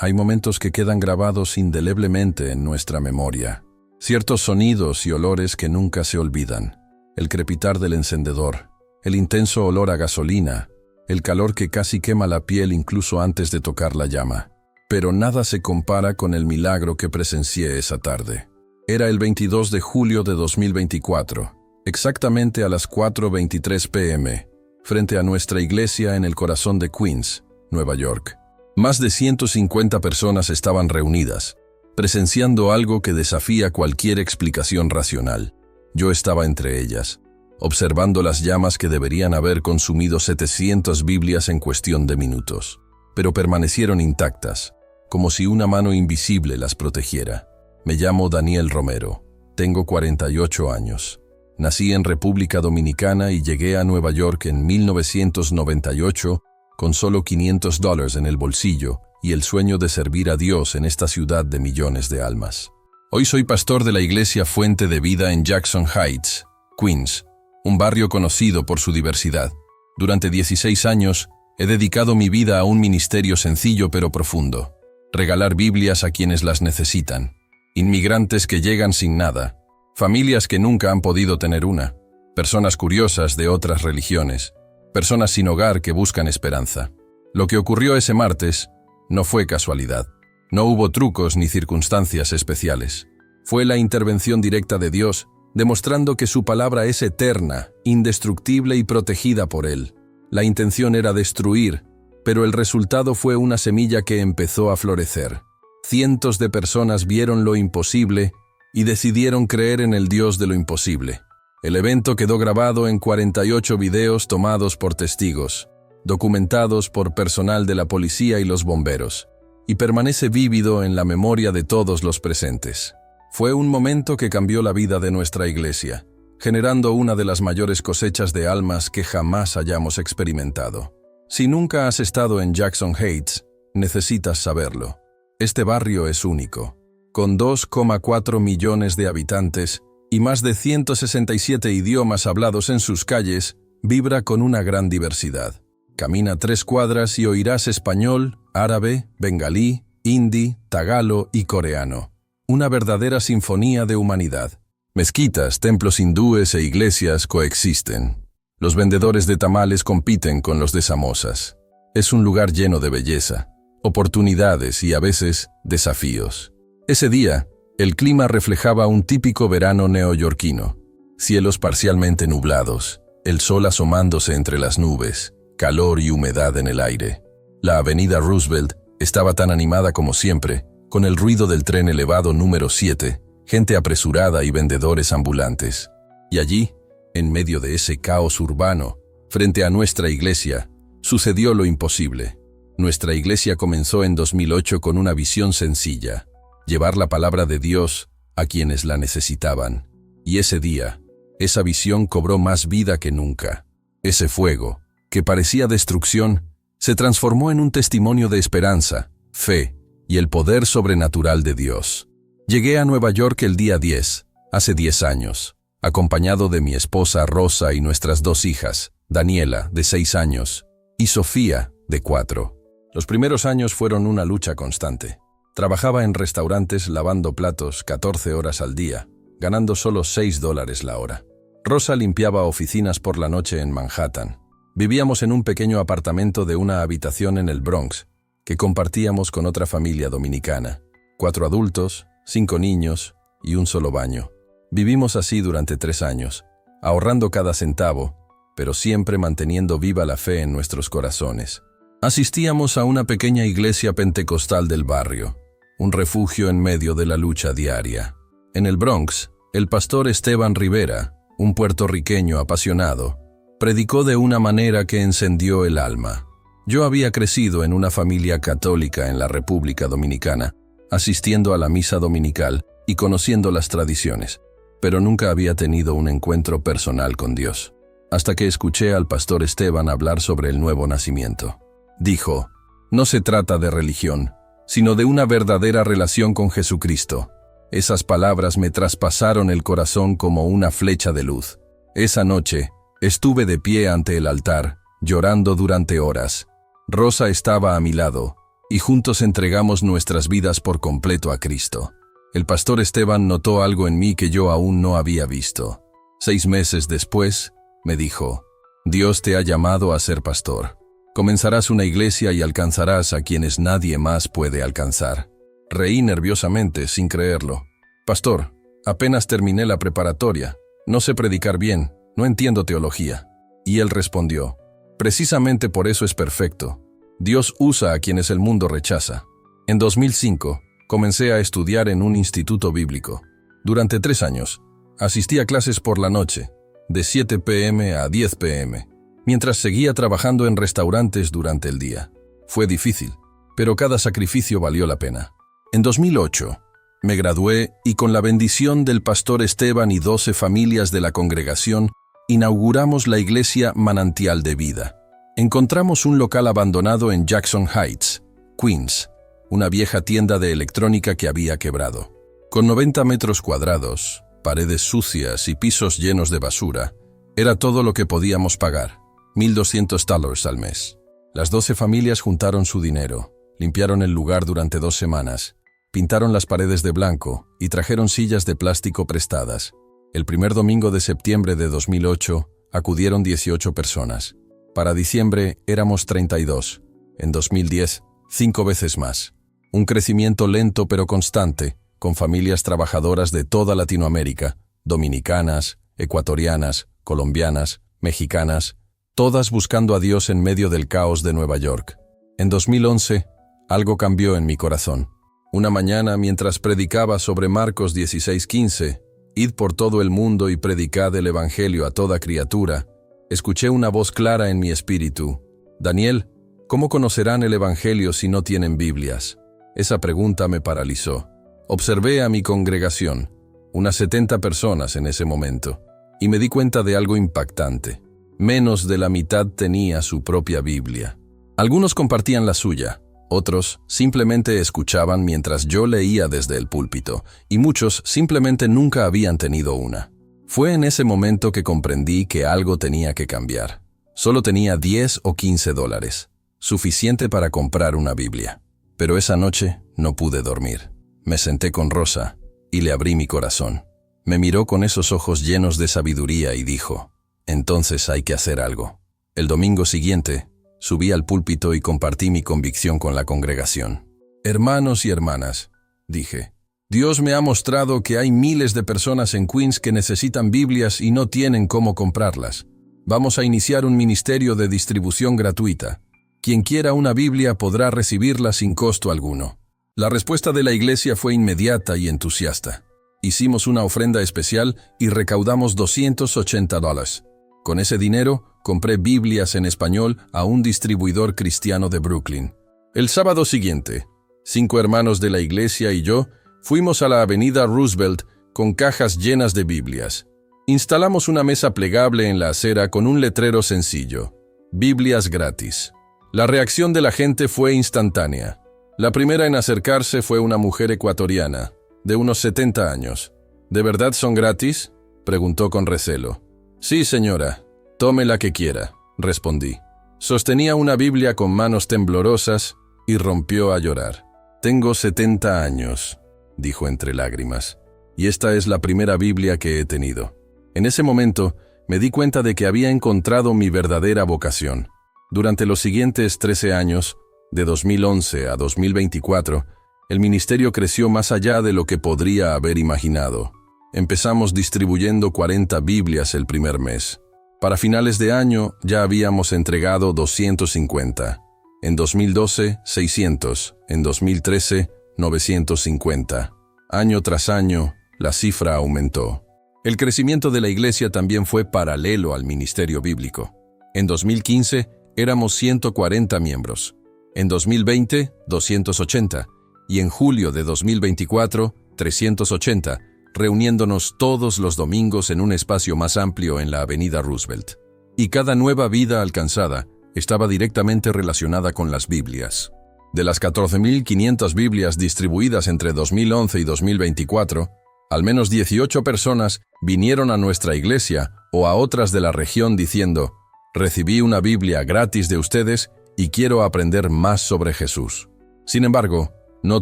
Hay momentos que quedan grabados indeleblemente en nuestra memoria. Ciertos sonidos y olores que nunca se olvidan. El crepitar del encendedor, el intenso olor a gasolina, el calor que casi quema la piel incluso antes de tocar la llama. Pero nada se compara con el milagro que presencié esa tarde. Era el 22 de julio de 2024, exactamente a las 4:23 p.m., frente a nuestra iglesia en el corazón de Queens, Nueva York. Más de 150 personas estaban reunidas, presenciando algo que desafía cualquier explicación racional. Yo estaba entre ellas, observando las llamas que deberían haber consumido 700 Biblias en cuestión de minutos, pero permanecieron intactas, como si una mano invisible las protegiera. Me llamo Daniel Romero, tengo 48 años. Nací en República Dominicana y llegué a Nueva York en 1998 con solo $500 en el bolsillo y el sueño de servir a Dios en esta ciudad de millones de almas. Hoy soy pastor de la iglesia Fuente de Vida en Jackson Heights, Queens, un barrio conocido por su diversidad. Durante 16 años he dedicado mi vida a un ministerio sencillo pero profundo: regalar Biblias a quienes las necesitan, inmigrantes que llegan sin nada, familias que nunca han podido tener una, personas curiosas de otras religiones, personas sin hogar que buscan esperanza. Lo que ocurrió ese martes no fue casualidad. No hubo trucos ni circunstancias especiales. Fue la intervención directa de Dios, demostrando que su palabra es eterna, indestructible y protegida por Él. La intención era destruir, pero el resultado fue una semilla que empezó a florecer. Cientos de personas vieron lo imposible y decidieron creer en el Dios de lo imposible. El evento quedó grabado en 48 videos tomados por testigos, documentados por personal de la policía y los bomberos, y permanece vívido en la memoria de todos los presentes. Fue un momento que cambió la vida de nuestra iglesia, generando una de las mayores cosechas de almas que jamás hayamos experimentado. Si nunca has estado en Jackson Heights, necesitas saberlo. Este barrio es único. Con 2,4 millones de habitantes y más de 167 idiomas hablados en sus calles, vibra con una gran diversidad. Camina 3 cuadras y oirás español, árabe, bengalí, hindi, tagalo y coreano. Una verdadera sinfonía de humanidad. Mezquitas, templos hindúes e iglesias coexisten. Los vendedores de tamales compiten con los de samosas. Es un lugar lleno de belleza, oportunidades y a veces desafíos. Ese día, el clima reflejaba un típico verano neoyorquino. Cielos parcialmente nublados, el sol asomándose entre las nubes, calor y humedad en el aire. La avenida Roosevelt estaba tan animada como siempre, con el ruido del tren elevado número 7, gente apresurada y vendedores ambulantes. Y allí, en medio de ese caos urbano, frente a nuestra iglesia, sucedió lo imposible. Nuestra iglesia comenzó en 2008 con una visión sencilla: llevar la palabra de Dios a quienes la necesitaban. Y ese día, esa visión cobró más vida que nunca. Ese fuego, que parecía destrucción, se transformó en un testimonio de esperanza, fe y el poder sobrenatural de Dios. Llegué a Nueva York el día 10, hace 10 años, acompañado de mi esposa Rosa y nuestras 2 hijas, Daniela, de 6 años, y Sofía, de 4. Los primeros años fueron una lucha constante. Trabajaba en restaurantes lavando platos 14 horas al día, ganando solo $6 la hora. Rosa limpiaba oficinas por la noche en Manhattan. Vivíamos en un pequeño apartamento de una habitación en el Bronx, que compartíamos con otra familia dominicana. 4 adultos, 5 niños y un solo baño. Vivimos así durante 3 años, ahorrando cada centavo, pero siempre manteniendo viva la fe en nuestros corazones. Asistíamos a una pequeña iglesia pentecostal del barrio, un refugio en medio de la lucha diaria. En el Bronx, el pastor Esteban Rivera, un puertorriqueño apasionado, predicó de una manera que encendió el alma. Yo había crecido en una familia católica en la República Dominicana, asistiendo a la misa dominical y conociendo las tradiciones, pero nunca había tenido un encuentro personal con Dios, hasta que escuché al pastor Esteban hablar sobre el nuevo nacimiento. Dijo: no se trata de religión, sino de una verdadera relación con Jesucristo. Esas palabras me traspasaron el corazón como una flecha de luz. Esa noche, estuve de pie ante el altar, llorando durante horas. Rosa estaba a mi lado, y juntos entregamos nuestras vidas por completo a Cristo. El pastor Esteban notó algo en mí que yo aún no había visto. 6 meses después, me dijo: Dios te ha llamado a ser pastor. Comenzarás una iglesia y alcanzarás a quienes nadie más puede alcanzar. Reí nerviosamente, sin creerlo. Pastor, apenas terminé la preparatoria. No sé predicar bien, no entiendo teología. Y él respondió: precisamente por eso es perfecto. Dios usa a quienes el mundo rechaza. En 2005, comencé a estudiar en un instituto bíblico. Durante 3 años, asistí a clases por la noche, de 7 p.m. a 10 p.m., mientras seguía trabajando en restaurantes durante el día. Fue difícil, pero cada sacrificio valió la pena. En 2008, me gradué y con la bendición del pastor Esteban y 12 familias de la congregación, inauguramos la iglesia Manantial de Vida. Encontramos un local abandonado en Jackson Heights, Queens, una vieja tienda de electrónica que había quebrado. Con 90 metros cuadrados, paredes sucias y pisos llenos de basura, era todo lo que podíamos pagar, $1,200 al mes. Las 12 familias juntaron su dinero, limpiaron el lugar durante 2 semanas, pintaron las paredes de blanco y trajeron sillas de plástico prestadas. El primer domingo de septiembre de 2008 acudieron 18 personas. Para diciembre éramos 32. En 2010, 5 veces más. Un crecimiento lento pero constante, con familias trabajadoras de toda Latinoamérica, dominicanas, ecuatorianas, colombianas, mexicanas, todas buscando a Dios en medio del caos de Nueva York. En 2011, algo cambió en mi corazón. Una mañana, mientras predicaba sobre Marcos 16:15, «Id por todo el mundo y predicad el Evangelio a toda criatura», escuché una voz clara en mi espíritu: «Daniel, ¿cómo conocerán el Evangelio si no tienen Biblias?». Esa pregunta me paralizó. Observé a mi congregación, unas 70 personas en ese momento, y me di cuenta de algo impactante. Menos de la mitad tenía su propia Biblia. Algunos compartían la suya, otros simplemente escuchaban mientras yo leía desde el púlpito, y muchos simplemente nunca habían tenido una. Fue en ese momento que comprendí que algo tenía que cambiar. Solo tenía $10 o $15, suficiente para comprar una Biblia. Pero esa noche no pude dormir. Me senté con Rosa y le abrí mi corazón. Me miró con esos ojos llenos de sabiduría y dijo: «Entonces hay que hacer algo». El domingo siguiente, subí al púlpito y compartí mi convicción con la congregación. «Hermanos y hermanas», dije, «Dios me ha mostrado que hay miles de personas en Queens que necesitan Biblias y no tienen cómo comprarlas. Vamos a iniciar un ministerio de distribución gratuita. Quien quiera una Biblia podrá recibirla sin costo alguno». La respuesta de la iglesia fue inmediata y entusiasta. Hicimos una ofrenda especial y recaudamos $280. Con ese dinero, compré Biblias en español a un distribuidor cristiano de Brooklyn. El sábado siguiente, 5 hermanos de la iglesia y yo fuimos a la avenida Roosevelt con cajas llenas de Biblias. Instalamos una mesa plegable en la acera con un letrero sencillo: «Biblias gratis». La reacción de la gente fue instantánea. La primera en acercarse fue una mujer ecuatoriana, de unos 70 años. «¿De verdad son gratis?», preguntó con recelo. «Sí, señora, tome la que quiera», respondí. Sostenía una Biblia con manos temblorosas y rompió a llorar. «Tengo 70 años», dijo entre lágrimas, «y esta es la primera Biblia que he tenido». En ese momento, me di cuenta de que había encontrado mi verdadera vocación. Durante los siguientes 13 años, de 2011 a 2024, el ministerio creció más allá de lo que podría haber imaginado. Empezamos distribuyendo 40 Biblias el primer mes. Para finales de año ya habíamos entregado 250. En 2012, 600. En 2013, 950. Año tras año, la cifra aumentó. El crecimiento de la iglesia también fue paralelo al ministerio bíblico. En 2015, éramos 140 miembros. En 2020, 280. Y en julio de 2024, 380, reuniéndonos todos los domingos en un espacio más amplio en la avenida Roosevelt. Y cada nueva vida alcanzada estaba directamente relacionada con las Biblias. De las 14.500 Biblias distribuidas entre 2011 y 2024, al menos 18 personas vinieron a nuestra iglesia o a otras de la región diciendo: «Recibí una Biblia gratis de ustedes y quiero aprender más sobre Jesús». Sin embargo, no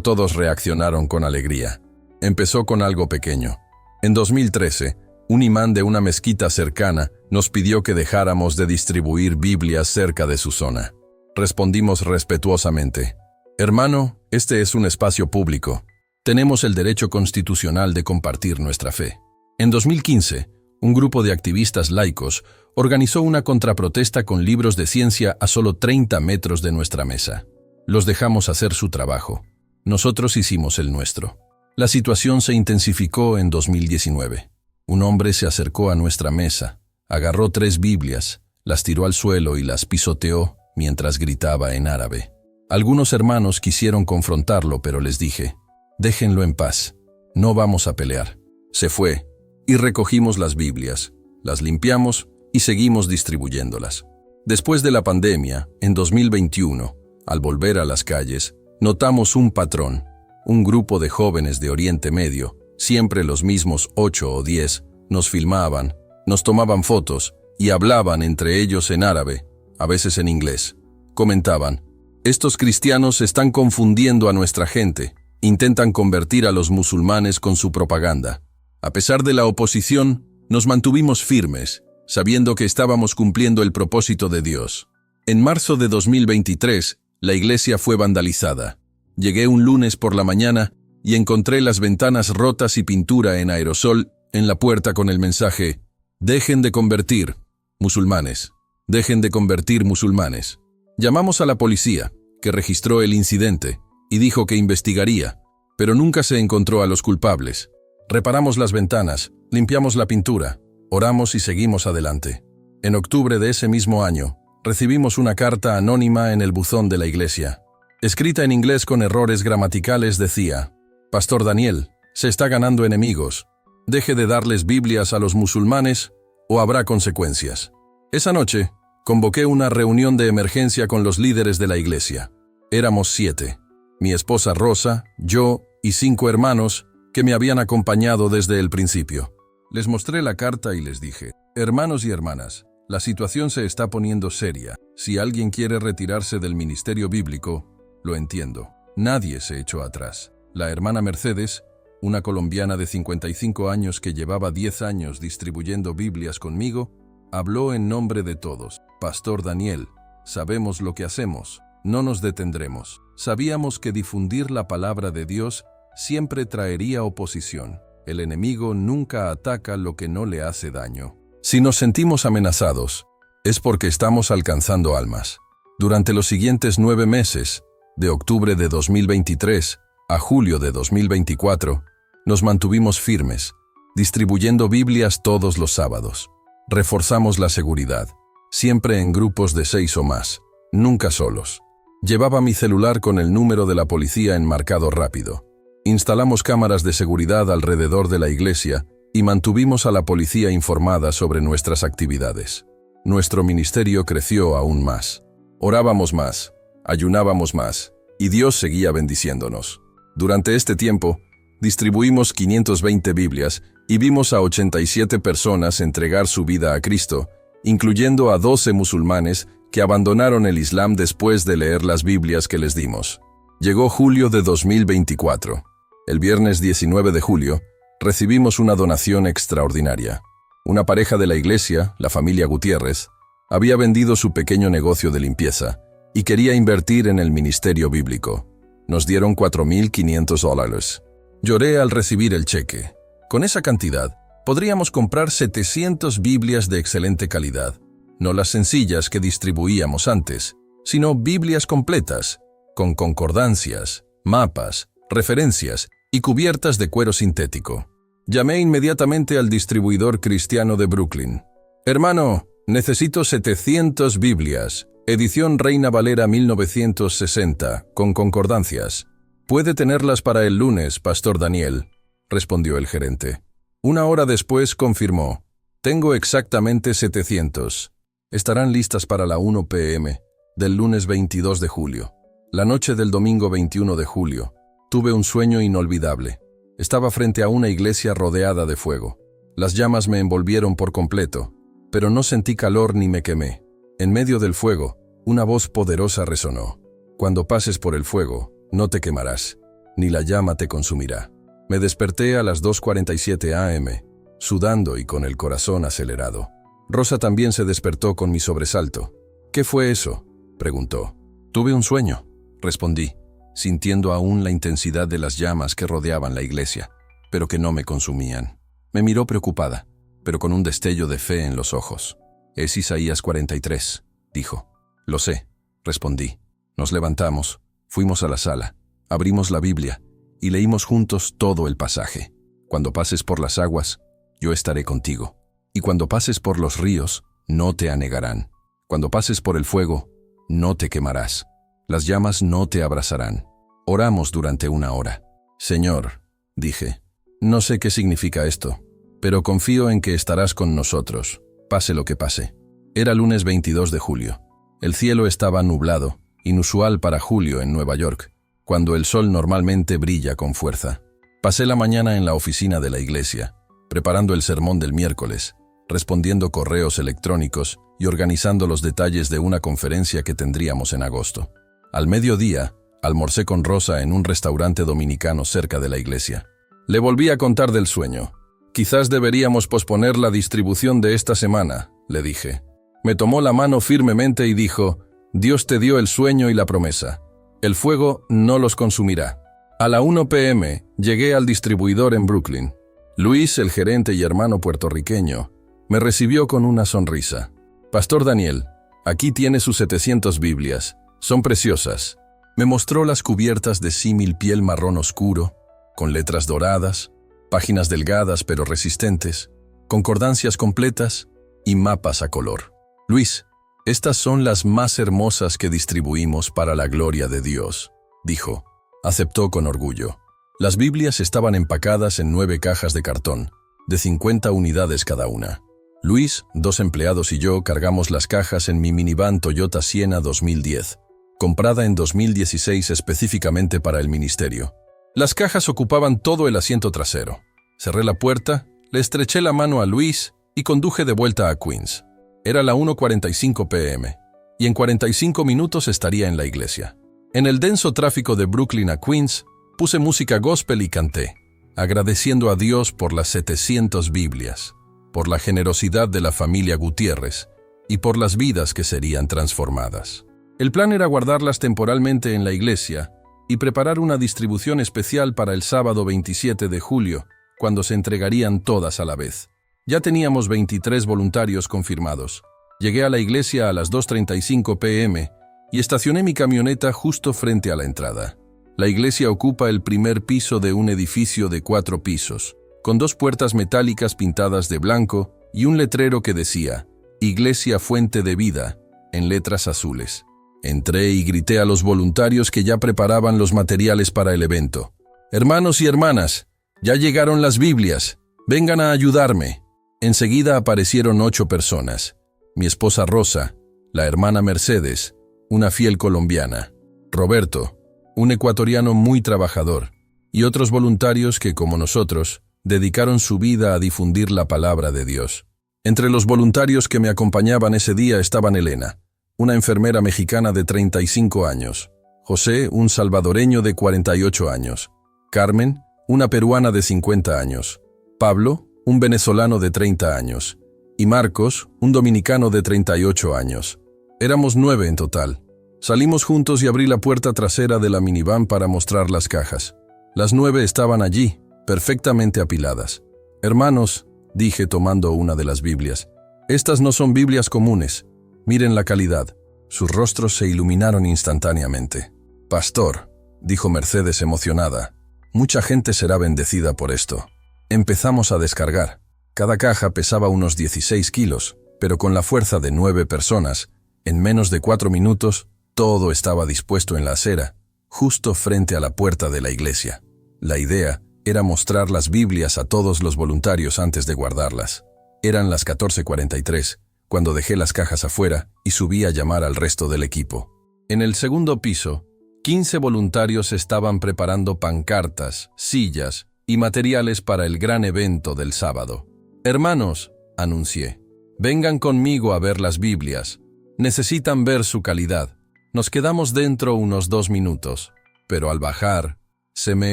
todos reaccionaron con alegría. Empezó con algo pequeño. En 2013, un imán de una mezquita cercana nos pidió que dejáramos de distribuir Biblias cerca de su zona. Respondimos respetuosamente: «Hermano, este es un espacio público. Tenemos el derecho constitucional de compartir nuestra fe». En 2015, un grupo de activistas laicos organizó una contraprotesta con libros de ciencia a solo 30 metros de nuestra mesa. Los dejamos hacer su trabajo. Nosotros hicimos el nuestro. La situación se intensificó en 2019. Un hombre se acercó a nuestra mesa, agarró 3 Biblias, las tiró al suelo y las pisoteó mientras gritaba en árabe. Algunos hermanos quisieron confrontarlo, pero les dije: «Déjenlo en paz, no vamos a pelear». Se fue, y recogimos las Biblias, las limpiamos y seguimos distribuyéndolas. Después de la pandemia, en 2021, al volver a las calles, notamos un patrón. Un grupo de jóvenes de Oriente Medio, siempre los mismos 8 o 10, nos filmaban, nos tomaban fotos y hablaban entre ellos en árabe, a veces en inglés. Comentaban: «Estos cristianos están confundiendo a nuestra gente, intentan convertir a los musulmanes con su propaganda». A pesar de la oposición, nos mantuvimos firmes, sabiendo que estábamos cumpliendo el propósito de Dios. En marzo de 2023, la iglesia fue vandalizada. Llegué un lunes por la mañana y encontré las ventanas rotas y pintura en aerosol en la puerta con el mensaje: «Dejen de convertir musulmanes, dejen de convertir musulmanes». Llamamos a la policía, que registró el incidente y dijo que investigaría, pero nunca se encontró a los culpables. Reparamos las ventanas, limpiamos la pintura, oramos y seguimos adelante. En octubre de ese mismo año, recibimos una carta anónima en el buzón de la iglesia. Escrita en inglés con errores gramaticales, decía: «Pastor Daniel, se está ganando enemigos. Deje de darles Biblias a los musulmanes o habrá consecuencias». Esa noche, convoqué una reunión de emergencia con los líderes de la iglesia. Éramos 7. Mi esposa Rosa, yo y 5 hermanos que me habían acompañado desde el principio. Les mostré la carta y les dije: «Hermanos y hermanas, la situación se está poniendo seria. Si alguien quiere retirarse del ministerio bíblico, lo entiendo. Nadie se echó atrás». La hermana Mercedes, una colombiana de 55 años que llevaba 10 años distribuyendo Biblias conmigo, habló en nombre de todos. «Pastor Daniel, sabemos lo que hacemos. No nos detendremos. Sabíamos que difundir la palabra de Dios siempre traería oposición. El enemigo nunca ataca lo que no le hace daño. Si nos sentimos amenazados, es porque estamos alcanzando almas». Durante los siguientes 9 meses, de octubre de 2023 a julio de 2024, nos mantuvimos firmes, distribuyendo Biblias todos los sábados. Reforzamos la seguridad, siempre en grupos de 6 o más, nunca solos. Llevaba mi celular con el número de la policía enmarcado rápido. Instalamos cámaras de seguridad alrededor de la iglesia y mantuvimos a la policía informada sobre nuestras actividades. Nuestro ministerio creció aún más. Orábamos más, ayunábamos más, y Dios seguía bendiciéndonos. Durante este tiempo, distribuimos 520 Biblias y vimos a 87 personas entregar su vida a Cristo, incluyendo a 12 musulmanes que abandonaron el Islam después de leer las Biblias que les dimos. Llegó julio de 2024. El viernes 19 de julio, recibimos una donación extraordinaria. Una pareja de la iglesia, la familia Gutiérrez, había vendido su pequeño negocio de limpieza y quería invertir en el ministerio bíblico. Nos dieron $4,500. Lloré al recibir el cheque. Con esa cantidad, podríamos comprar 700 Biblias de excelente calidad. No las sencillas que distribuíamos antes, sino Biblias completas, con concordancias, mapas, referencias y cubiertas de cuero sintético. Llamé inmediatamente al distribuidor cristiano de Brooklyn. «Hermano, necesito 700 Biblias, edición Reina Valera 1960, con concordancias. «Puede tenerlas para el lunes, Pastor Daniel», respondió el gerente. Una hora después confirmó: «Tengo exactamente 700. Estarán listas para la 1 p.m. del lunes 22 de julio. La noche del domingo 21 de julio, tuve un sueño inolvidable. Estaba frente a una iglesia rodeada de fuego. Las llamas me envolvieron por completo, pero no sentí calor ni me quemé. En medio del fuego, una voz poderosa resonó: «Cuando pases por el fuego, no te quemarás, ni la llama te consumirá. Me desperté a las 2:47 a.m., sudando y con el corazón acelerado. Rosa también se despertó con mi sobresalto. «¿Qué fue eso?», preguntó. «Tuve un sueño», respondí, sintiendo aún la intensidad de las llamas que rodeaban la iglesia, pero que no me consumían. Me miró preocupada, pero con un destello de fe en los ojos. «Es Isaías 43», dijo. «Lo sé», respondí. Nos levantamos, fuimos a la sala, abrimos la Biblia y leímos juntos todo el pasaje. «Cuando pases por las aguas, yo estaré contigo. Y cuando pases por los ríos, no te anegarán. Cuando pases por el fuego, no te quemarás. Las llamas no te abrasarán». Oramos durante 1 hora. «Señor», dije, «no sé qué significa esto, pero confío en que estarás con nosotros, pase lo que pase». Era lunes 22 de julio. El cielo estaba nublado, inusual para julio en Nueva York, cuando el sol normalmente brilla con fuerza. Pasé la mañana en la oficina de la iglesia, preparando el sermón del miércoles, respondiendo correos electrónicos y organizando los detalles de una conferencia que tendríamos en agosto. Al mediodía, almorcé con Rosa en un restaurante dominicano cerca de la iglesia. Le volví a contar del sueño. «Quizás deberíamos posponer la distribución de esta semana», le dije. Me tomó la mano firmemente y dijo: «Dios te dio el sueño y la promesa. El fuego no los consumirá». A la 1 p.m. llegué al distribuidor en Brooklyn. Luis, el gerente y hermano puertorriqueño, me recibió con una sonrisa. «Pastor Daniel, aquí tiene sus 700 Biblias. Son preciosas». Me mostró las cubiertas de símil piel marrón oscuro, con letras doradas, páginas delgadas pero resistentes, concordancias completas y mapas a color. «Luis, estas son las más hermosas que distribuimos para la gloria de Dios», dijo. Aceptó con orgullo. Las Biblias estaban empacadas en 9 cajas de cartón, de 50 unidades cada una. Luis, 2 empleados y yo cargamos las cajas en mi minivan Toyota Sienna 2010, comprada en 2016 específicamente para el ministerio. Las cajas ocupaban todo el asiento trasero. Cerré la puerta, le estreché la mano a Luis y conduje de vuelta a Queens. Era la 1:45 p.m. y en 45 minutos estaría en la iglesia. En el denso tráfico de Brooklyn a Queens, puse música gospel y canté, agradeciendo a Dios por las 700 Biblias, por la generosidad de la familia Gutiérrez y por las vidas que serían transformadas. El plan era guardarlas temporalmente en la iglesia y preparar una distribución especial para el sábado 27 de julio, cuando se entregarían todas a la vez. Ya teníamos 23 voluntarios confirmados. Llegué a la iglesia a las 2:35 p.m. y estacioné mi camioneta justo frente a la entrada. La iglesia ocupa el primer piso de un edificio de 4 pisos, con 2 puertas metálicas pintadas de blanco y un letrero que decía «Iglesia Fuente de Vida», en letras azules. Entré y grité a los voluntarios que ya preparaban los materiales para el evento: «Hermanos y hermanas, ya llegaron las Biblias, vengan a ayudarme». Enseguida aparecieron 8 personas. Mi esposa Rosa, la hermana Mercedes, una fiel colombiana, Roberto, un ecuatoriano muy trabajador, y otros voluntarios que, como nosotros, dedicaron su vida a difundir la palabra de Dios. Entre los voluntarios que me acompañaban ese día estaban Elena, una enfermera mexicana de 35 años, José, un salvadoreño de 48 años, Carmen, una peruana de 50 años, Pablo, un venezolano de 30 años, y Marcos, un dominicano de 38 años. Éramos 9 en total. Salimos juntos y abrí la puerta trasera de la minivan para mostrar las cajas. Las 9 estaban allí, perfectamente apiladas. «Hermanos», dije tomando una de las Biblias, «estas no son Biblias comunes. Miren la calidad». Sus rostros se iluminaron instantáneamente. «Pastor», dijo Mercedes emocionada, «mucha gente será bendecida por esto». Empezamos a descargar. Cada caja pesaba unos 16 kilos, pero con la fuerza de 9 personas, en menos de 4 minutos, todo estaba dispuesto en la acera, justo frente a la puerta de la iglesia. La idea era mostrar las Biblias a todos los voluntarios antes de guardarlas. Eran las 14:43, cuando dejé las cajas afuera y subí a llamar al resto del equipo. En el segundo piso, 15 voluntarios estaban preparando pancartas, sillas y materiales para el gran evento del sábado. «Hermanos», anuncié, «vengan conmigo a ver las Biblias. Necesitan ver su calidad. Nos quedamos dentro unos 2 minutos. pero al bajar, se me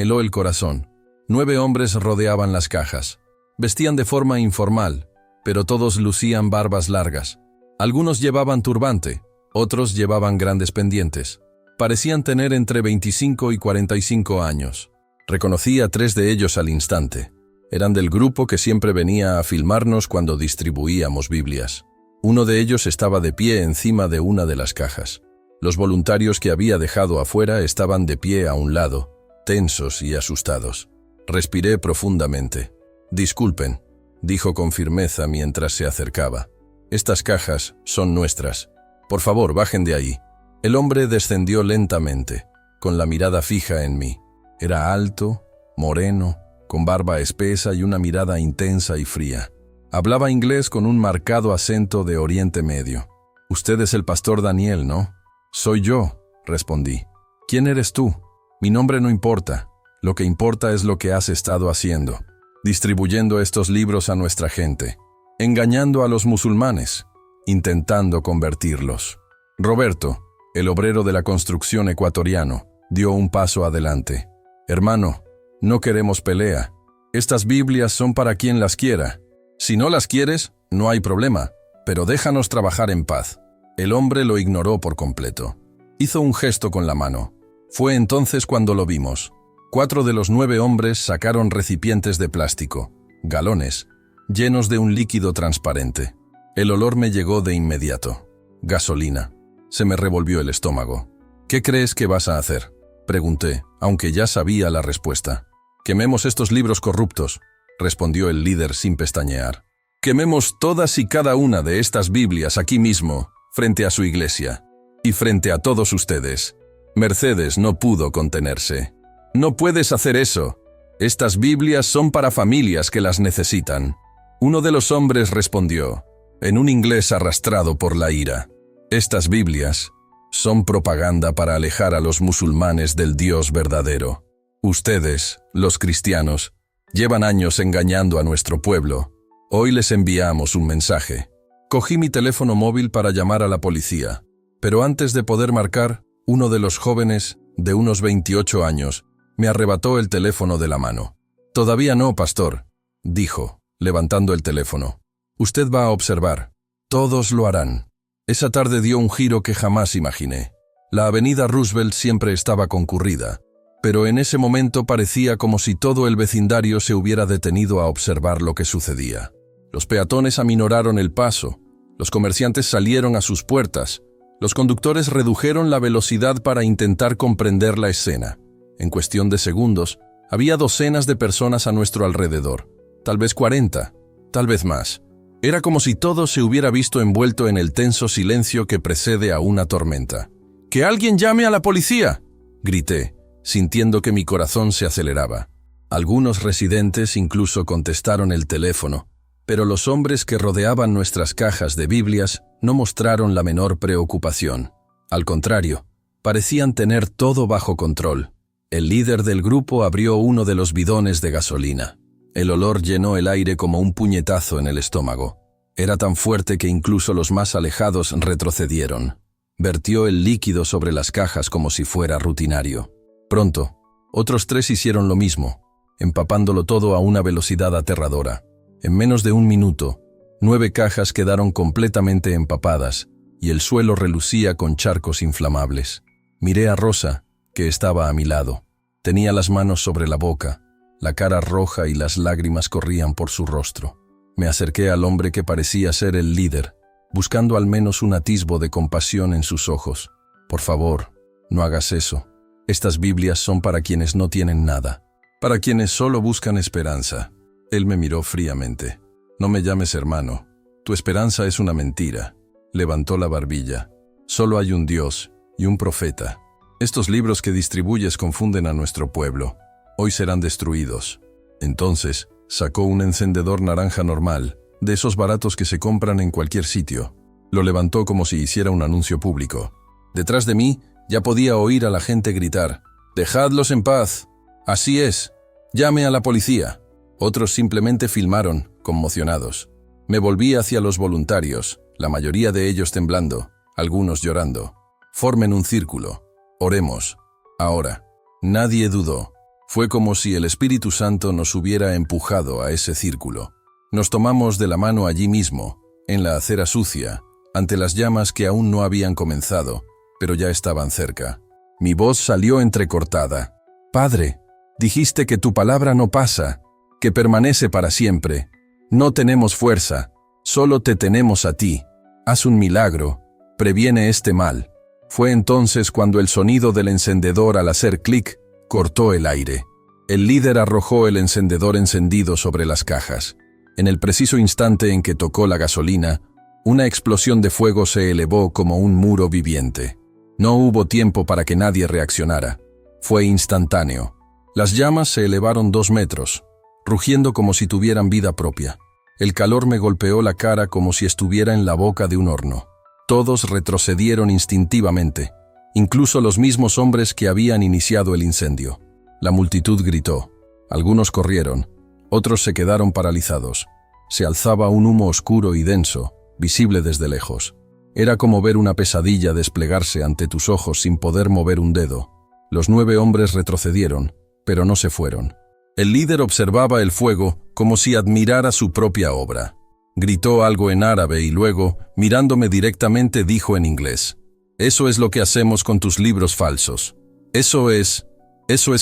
heló el corazón. 9 hombres rodeaban las cajas. Vestían de forma informal, pero todos lucían barbas largas. Algunos llevaban turbante, otros llevaban grandes pendientes. Parecían tener entre 25 y 45 años. Reconocí a 3 de ellos al instante. Eran del grupo que siempre venía a filmarnos cuando distribuíamos Biblias. Uno de ellos estaba de pie encima de una de las cajas. Los voluntarios que había dejado afuera estaban de pie a un lado, tensos y asustados. Respiré profundamente. «Disculpen», dijo con firmeza mientras se acercaba. «Estas cajas son nuestras. Por favor, bajen de ahí». El hombre descendió lentamente, con la mirada fija en mí. Era alto, moreno, con barba espesa y una mirada intensa y fría. Hablaba inglés con un marcado acento de Oriente Medio. «Usted es el pastor Daniel, ¿no?» «Soy yo», respondí. «¿Quién eres tú?» «Mi nombre no importa. Lo que importa es lo que has estado haciendo. Distribuyendo estos libros a nuestra gente. Engañando a los musulmanes. Intentando convertirlos». Roberto, el obrero de la construcción ecuatoriano, dio un paso adelante. «Hermano, no queremos pelea. Estas Biblias son para quien las quiera. Si no las quieres, no hay problema, pero déjanos trabajar en paz». El hombre lo ignoró por completo. Hizo un gesto con la mano. Fue entonces cuando lo vimos. 4 de los 9 hombres sacaron recipientes de plástico, galones, llenos de un líquido transparente. El olor me llegó de inmediato. Gasolina. Se me revolvió el estómago. «¿Qué crees que vas a hacer?», pregunté, aunque ya sabía la respuesta. «Quememos estos libros corruptos», respondió el líder sin pestañear. «Quememos todas y cada una de estas Biblias aquí mismo, frente a su iglesia, y frente a todos ustedes». Mercedes no pudo contenerse. «No puedes hacer eso. Estas Biblias son para familias que las necesitan». Uno de los hombres respondió, en un inglés arrastrado por la ira: «Estas Biblias son propaganda para alejar a los musulmanes del Dios verdadero. Ustedes, los cristianos, llevan años engañando a nuestro pueblo. Hoy les enviamos un mensaje». Cogí mi teléfono móvil para llamar a la policía, pero antes de poder marcar, uno de los jóvenes, de unos 28 años, me arrebató el teléfono de la mano. «Todavía no, pastor», dijo, levantando el teléfono. «Usted va a observar. Todos lo harán». Esa tarde dio un giro que jamás imaginé. La avenida Roosevelt siempre estaba concurrida, pero en ese momento parecía como si todo el vecindario se hubiera detenido a observar lo que sucedía. Los peatones aminoraron el paso, los comerciantes salieron a sus puertas, los conductores redujeron la velocidad para intentar comprender la escena. En cuestión de segundos, había docenas de personas a nuestro alrededor, tal vez 40, tal vez más. Era como si todo se hubiera visto envuelto en el tenso silencio que precede a una tormenta. «¡Que alguien llame a la policía!», grité, sintiendo que mi corazón se aceleraba. Algunos residentes incluso contestaron el teléfono, pero los hombres que rodeaban nuestras cajas de Biblias no mostraron la menor preocupación. Al contrario, parecían tener todo bajo control. El líder del grupo abrió uno de los bidones de gasolina. El olor llenó el aire como un puñetazo en el estómago. Era tan fuerte que incluso los más alejados retrocedieron. Vertió el líquido sobre las cajas como si fuera rutinario. Pronto, otros 3 hicieron lo mismo, empapándolo todo a una velocidad aterradora. En menos de un minuto, 9 cajas quedaron completamente empapadas y el suelo relucía con charcos inflamables. Miré a Rosa, que estaba a mi lado. Tenía las manos sobre la boca, la cara roja y las lágrimas corrían por su rostro. Me acerqué al hombre que parecía ser el líder, buscando al menos un atisbo de compasión en sus ojos. «Por favor, no hagas eso. Estas Biblias son para quienes no tienen nada, para quienes solo buscan esperanza». Él me miró fríamente. «No me llames hermano. Tu esperanza es una mentira». Levantó la barbilla. «Solo hay un Dios y un profeta. Estos libros que distribuyes confunden a nuestro pueblo. Hoy serán destruidos». Entonces, sacó un encendedor naranja normal, de esos baratos que se compran en cualquier sitio. Lo levantó como si hiciera un anuncio público. Detrás de mí, ya podía oír a la gente gritar: «¡Dejadlos en paz! Así es. Llame a la policía». Otros simplemente filmaron, conmocionados. Me volví hacia los voluntarios, la mayoría de ellos temblando, algunos llorando. «Formen un círculo. Oremos. Ahora». Nadie dudó. Fue como si el Espíritu Santo nos hubiera empujado a ese círculo. Nos tomamos de la mano allí mismo, en la acera sucia, ante las llamas que aún no habían comenzado, pero ya estaban cerca. Mi voz salió entrecortada. «Padre, dijiste que tu palabra no pasa, que permanece para siempre. No tenemos fuerza, solo te tenemos a ti. Haz un milagro, previene este mal». Fue entonces cuando el sonido del encendedor al hacer clic cortó el aire. El líder arrojó el encendedor encendido sobre las cajas. En el preciso instante en que tocó la gasolina, una explosión de fuego se elevó como un muro viviente. No hubo tiempo para que nadie reaccionara. Fue instantáneo. Las llamas se elevaron 2 metros, rugiendo como si tuvieran vida propia. El calor me golpeó la cara como si estuviera en la boca de un horno. Todos retrocedieron instintivamente, incluso los mismos hombres que habían iniciado el incendio. La multitud gritó. Algunos corrieron, otros se quedaron paralizados. Se alzaba un humo oscuro y denso, visible desde lejos. Era como ver una pesadilla desplegarse ante tus ojos sin poder mover un dedo. Los 9 hombres retrocedieron, pero no se fueron. El líder observaba el fuego como si admirara su propia obra. Gritó algo en árabe y luego, mirándome directamente, dijo en inglés: «Eso es lo que hacemos con tus libros falsos. Eso es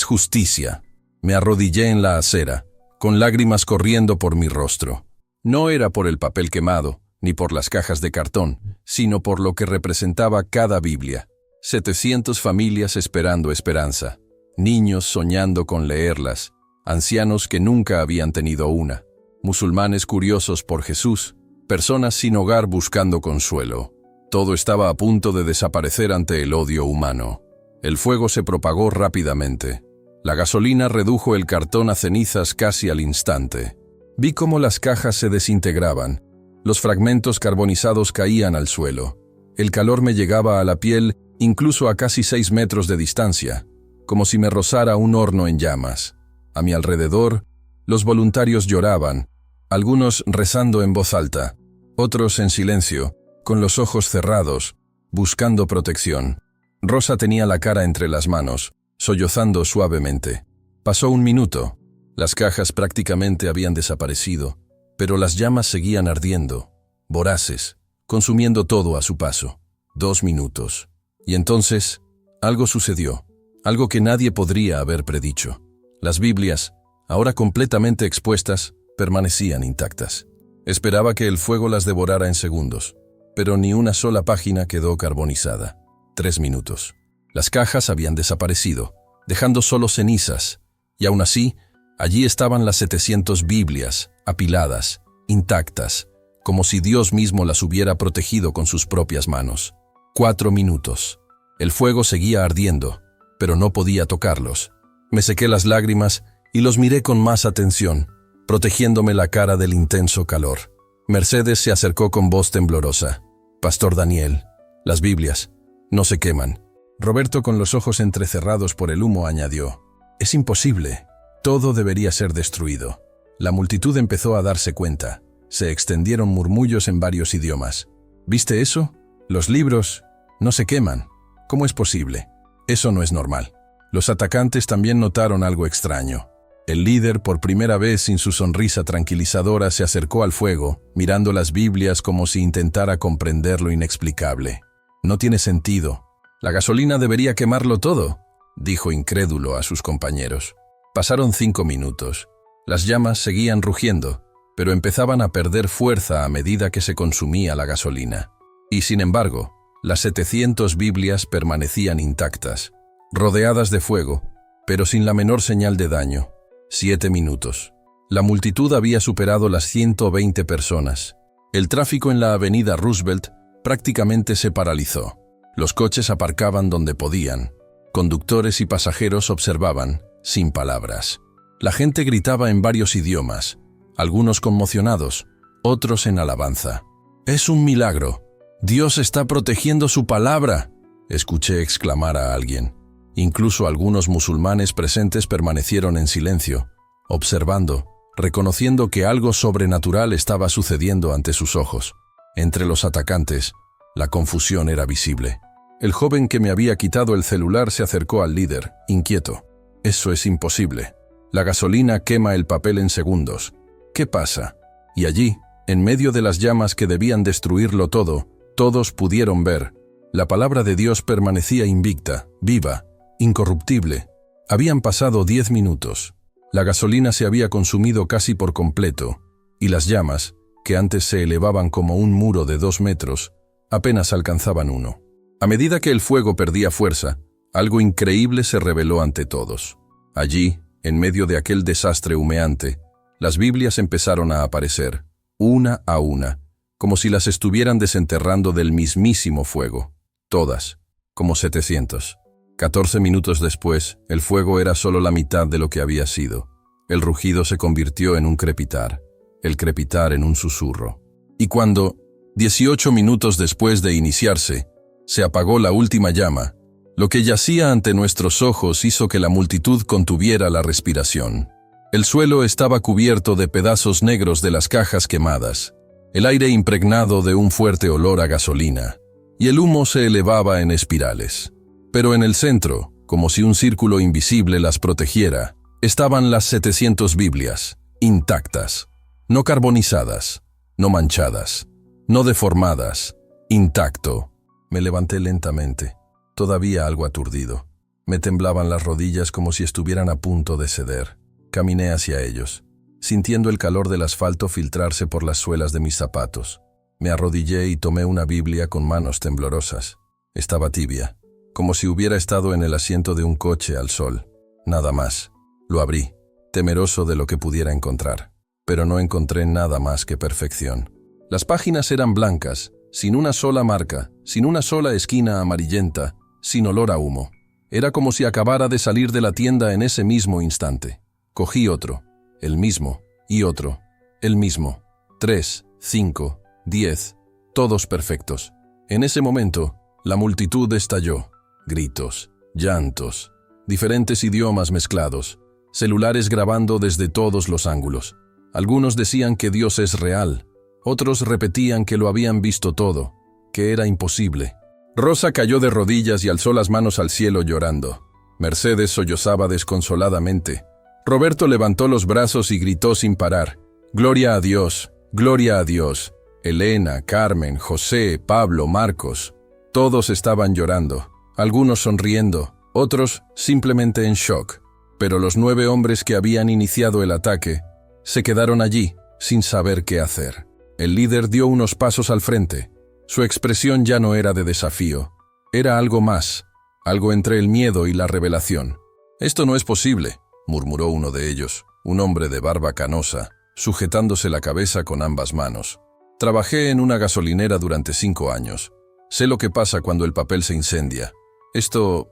justicia». Me arrodillé en la acera, con lágrimas corriendo por mi rostro. No era por el papel quemado, ni por las cajas de cartón, sino por lo que representaba cada Biblia. 700 familias esperando esperanza, niños soñando con leerlas, ancianos que nunca habían tenido una, musulmanes curiosos por Jesús, personas sin hogar buscando consuelo. Todo estaba a punto de desaparecer ante el odio humano. El fuego se propagó rápidamente. La gasolina redujo el cartón a cenizas casi al instante. Vi cómo las cajas se desintegraban. Los fragmentos carbonizados caían al suelo. El calor me llegaba a la piel incluso a casi 6 metros de distancia, como si me rozara un horno en llamas. A mi alrededor, los voluntarios lloraban, algunos rezando en voz alta, otros en silencio, con los ojos cerrados, buscando protección. Rosa tenía la cara entre las manos, sollozando suavemente. Pasó 1 minuto. Las cajas prácticamente habían desaparecido, pero las llamas seguían ardiendo, voraces, consumiendo todo a su paso. 2 minutos. Y entonces, algo sucedió, algo que nadie podría haber predicho. Las Biblias, ahora completamente expuestas, permanecían intactas. Esperaba que el fuego las devorara en segundos, pero ni una sola página quedó carbonizada. 3 minutos. Las cajas habían desaparecido, dejando solo cenizas, y aún así, allí estaban las 700 Biblias, apiladas, intactas, como si Dios mismo las hubiera protegido con sus propias manos. 4 minutos. El fuego seguía ardiendo, pero no podía tocarlos. Me sequé las lágrimas y los miré con más atención, protegiéndome la cara del intenso calor. Mercedes se acercó con voz temblorosa. «Pastor Daniel, las Biblias no se queman». Roberto, con los ojos entrecerrados por el humo, añadió: «Es imposible. Todo debería ser destruido». La multitud empezó a darse cuenta. Se extendieron murmullos en varios idiomas. «¿Viste eso? Los libros no se queman. ¿Cómo es posible? Eso no es normal». Los atacantes también notaron algo extraño. El líder, por primera vez sin su sonrisa tranquilizadora, se acercó al fuego, mirando las Biblias como si intentara comprender lo inexplicable. «No tiene sentido. La gasolina debería quemarlo todo», dijo incrédulo a sus compañeros. Pasaron 5 minutos. Las llamas seguían rugiendo, pero empezaban a perder fuerza a medida que se consumía la gasolina. Y sin embargo, las 700 Biblias permanecían intactas, rodeadas de fuego, pero sin la menor señal de daño. 7 minutos. La multitud había superado las 120 personas. El tráfico en la avenida Roosevelt prácticamente se paralizó. Los coches aparcaban donde podían. Conductores y pasajeros observaban, sin palabras. La gente gritaba en varios idiomas, algunos conmocionados, otros en alabanza. «Es un milagro. Dios está protegiendo su palabra», escuché exclamar a alguien. Incluso algunos musulmanes presentes permanecieron en silencio, observando, reconociendo que algo sobrenatural estaba sucediendo ante sus ojos. Entre los atacantes, la confusión era visible. El joven que me había quitado el celular se acercó al líder, inquieto. Eso es imposible. La gasolina quema el papel en segundos. ¿Qué pasa? Y allí, en medio de las llamas que debían destruirlo todo, todos pudieron ver. La palabra de Dios permanecía invicta, viva, incorruptible. Habían pasado 10 minutos. La gasolina se había consumido casi por completo, y las llamas, que antes se elevaban como un muro de 2 metros, apenas alcanzaban 1. A medida que el fuego perdía fuerza, algo increíble se reveló ante todos. Allí, en medio de aquel desastre humeante, las Biblias empezaron a aparecer, una a una, como si las estuvieran desenterrando del mismísimo fuego. Todas, como 700. 14 minutos después, el fuego era solo la mitad de lo que había sido. El rugido se convirtió en un crepitar, el crepitar en un susurro. Y cuando, 18 minutos después de iniciarse, se apagó la última llama, lo que yacía ante nuestros ojos hizo que la multitud contuviera la respiración. El suelo estaba cubierto de pedazos negros de las cajas quemadas, el aire impregnado de un fuerte olor a gasolina, y el humo se elevaba en espirales. Pero en el centro, como si un círculo invisible las protegiera, estaban las 700 Biblias, intactas, no carbonizadas, no manchadas, no deformadas, intacto. Me levanté lentamente, todavía algo aturdido. Me temblaban las rodillas como si estuvieran a punto de ceder. Caminé hacia ellos, sintiendo el calor del asfalto filtrarse por las suelas de mis zapatos. Me arrodillé y tomé una Biblia con manos temblorosas. Estaba tibia, como si hubiera estado en el asiento de un coche al sol. Nada más. Lo abrí, temeroso de lo que pudiera encontrar. Pero no encontré nada más que perfección. Las páginas eran blancas, sin una sola marca, sin una sola esquina amarillenta, sin olor a humo. Era como si acabara de salir de la tienda en ese mismo instante. Cogí otro, el mismo, y otro, el mismo. 3, 5, 10, todos perfectos. En ese momento, la multitud estalló. Gritos, llantos, diferentes idiomas mezclados, celulares grabando desde todos los ángulos. Algunos decían que Dios es real, otros repetían que lo habían visto todo, que era imposible. Rosa cayó de rodillas y alzó las manos al cielo llorando. Mercedes sollozaba desconsoladamente. Roberto levantó los brazos y gritó sin parar: «¡Gloria a Dios! ¡Gloria a Dios!». Elena, Carmen, José, Pablo, Marcos, todos estaban llorando, algunos sonriendo, otros simplemente en shock. Pero los 9 hombres que habían iniciado el ataque se quedaron allí, sin saber qué hacer. El líder dio unos pasos al frente. Su expresión ya no era de desafío, era algo más, algo entre el miedo y la revelación. «Esto no es posible», murmuró uno de ellos, un hombre de barba canosa, sujetándose la cabeza con ambas manos. «Trabajé en una gasolinera durante 5 años. Sé lo que pasa cuando el papel se incendia. Esto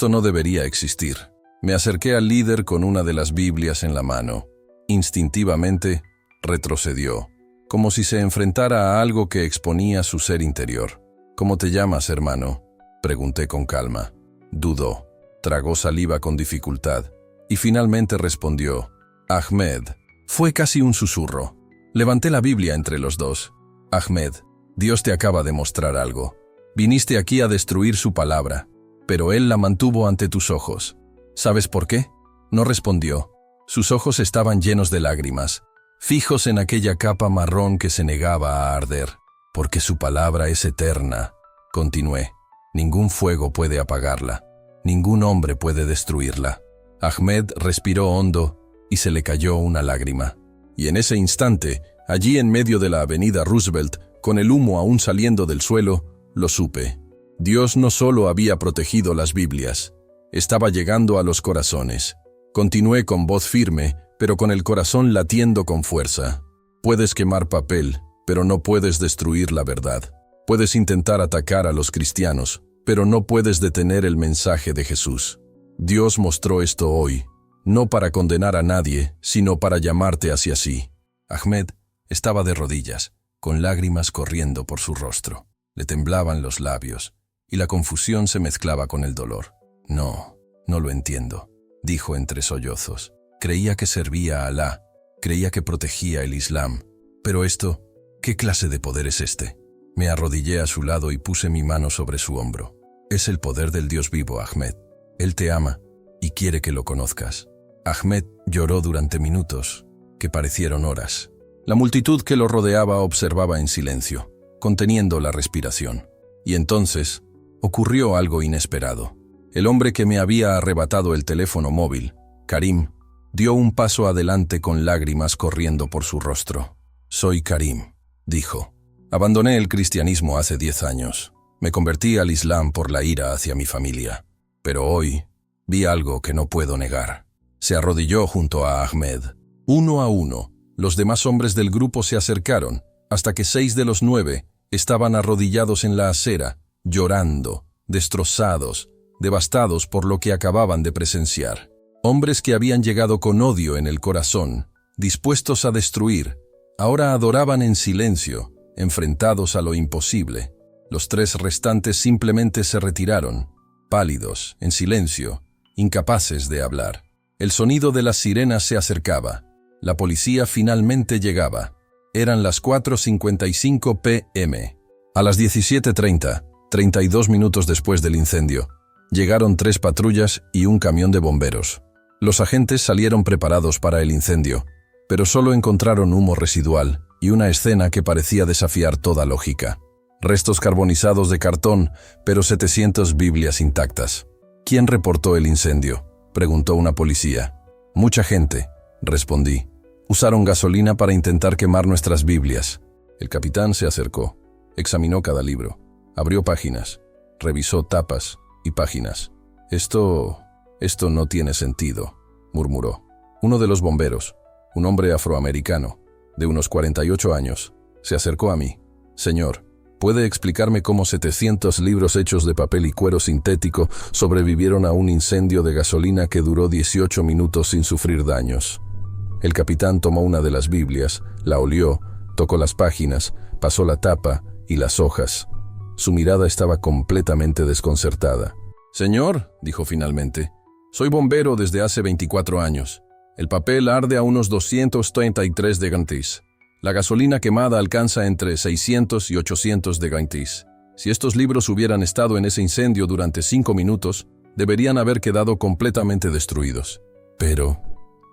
no debería existir». Me acerqué al líder con una de las Biblias en la mano. Instintivamente, retrocedió, como si se enfrentara a algo que exponía su ser interior. «¿Cómo te llamas, hermano?», pregunté con calma. Dudó, tragó saliva con dificultad, y finalmente respondió: «Ahmed». Fue casi un susurro. Levanté la Biblia entre los dos. «Ahmed, Dios te acaba de mostrar algo. Viniste aquí a destruir su palabra, pero Él la mantuvo ante tus ojos. ¿Sabes por qué?». No respondió. Sus ojos estaban llenos de lágrimas, fijos en aquella capa marrón que se negaba a arder. «Porque su palabra es eterna», continué. «Ningún fuego puede apagarla. Ningún hombre puede destruirla». Ahmed respiró hondo y se le cayó una lágrima. Y en ese instante, allí en medio de la avenida Roosevelt, con el humo aún saliendo del suelo, lo supe. Dios no solo había protegido las Biblias, estaba llegando a los corazones. Continué con voz firme, pero con el corazón latiendo con fuerza. «Puedes quemar papel, pero no puedes destruir la verdad. Puedes intentar atacar a los cristianos, pero no puedes detener el mensaje de Jesús. Dios mostró esto hoy, no para condenar a nadie, sino para llamarte hacia sí». Ahmed estaba de rodillas, con lágrimas corriendo por su rostro. Le temblaban los labios, y la confusión se mezclaba con el dolor. «No lo entiendo», dijo entre sollozos. «Creía que servía a Alá, creía que protegía el Islam. Pero esto, ¿qué clase de poder es este?». Me arrodillé a su lado y puse mi mano sobre su hombro. «Es el poder del Dios vivo, Ahmed. Él te ama, y quiere que lo conozcas. Ahmed lloró durante minutos, que parecieron horas. La multitud que lo rodeaba observaba en silencio, conteniendo la respiración. Y entonces ocurrió algo inesperado. El hombre que me había arrebatado el teléfono móvil, Karim, dio un paso adelante con lágrimas corriendo por su rostro. «Soy Karim», dijo. «Abandoné el cristianismo hace 10 años. Me convertí al Islam por la ira hacia mi familia. Pero hoy vi algo que no puedo negar». Se arrodilló junto a Ahmed. Uno a uno, los demás hombres del grupo se acercaron, hasta que 6 de los 9 estaban arrodillados en la acera, llorando, destrozados, devastados por lo que acababan de presenciar. Hombres que habían llegado con odio en el corazón, dispuestos a destruir, ahora adoraban en silencio, enfrentados a lo imposible. Los 3 restantes simplemente se retiraron, pálidos, en silencio, incapaces de hablar. El sonido de las sirenas se acercaba. La policía finalmente llegaba. Eran las 4:55 p.m. A las 17:30, 32 minutos después del incendio, llegaron 3 patrullas y un camión de bomberos. Los agentes salieron preparados para el incendio, pero solo encontraron humo residual y una escena que parecía desafiar toda lógica. Restos carbonizados de cartón, pero 700 Biblias intactas. ¿Quién reportó el incendio?, preguntó una policía. «Mucha gente», respondí. «Usaron gasolina para intentar quemar nuestras Biblias». El capitán se acercó, examinó cada libro, abrió páginas, revisó tapas y páginas. Esto no tiene sentido», murmuró. Uno de los bomberos, un hombre afroamericano, de unos 48 años, se acercó a mí. «Señor, ¿puede explicarme cómo 700 libros hechos de papel y cuero sintético sobrevivieron a un incendio de gasolina que duró 18 minutos sin sufrir daños?» El capitán tomó una de las Biblias, la olió, tocó las páginas, pasó la tapa y las hojas. Su mirada estaba completamente desconcertada. «Señor», dijo finalmente, «soy bombero desde hace 24 años. El papel arde a unos 233 degrees. La gasolina quemada alcanza entre 600 y 800 degrees. Si estos libros hubieran estado en ese incendio durante 5 minutos, deberían haber quedado completamente destruidos. Pero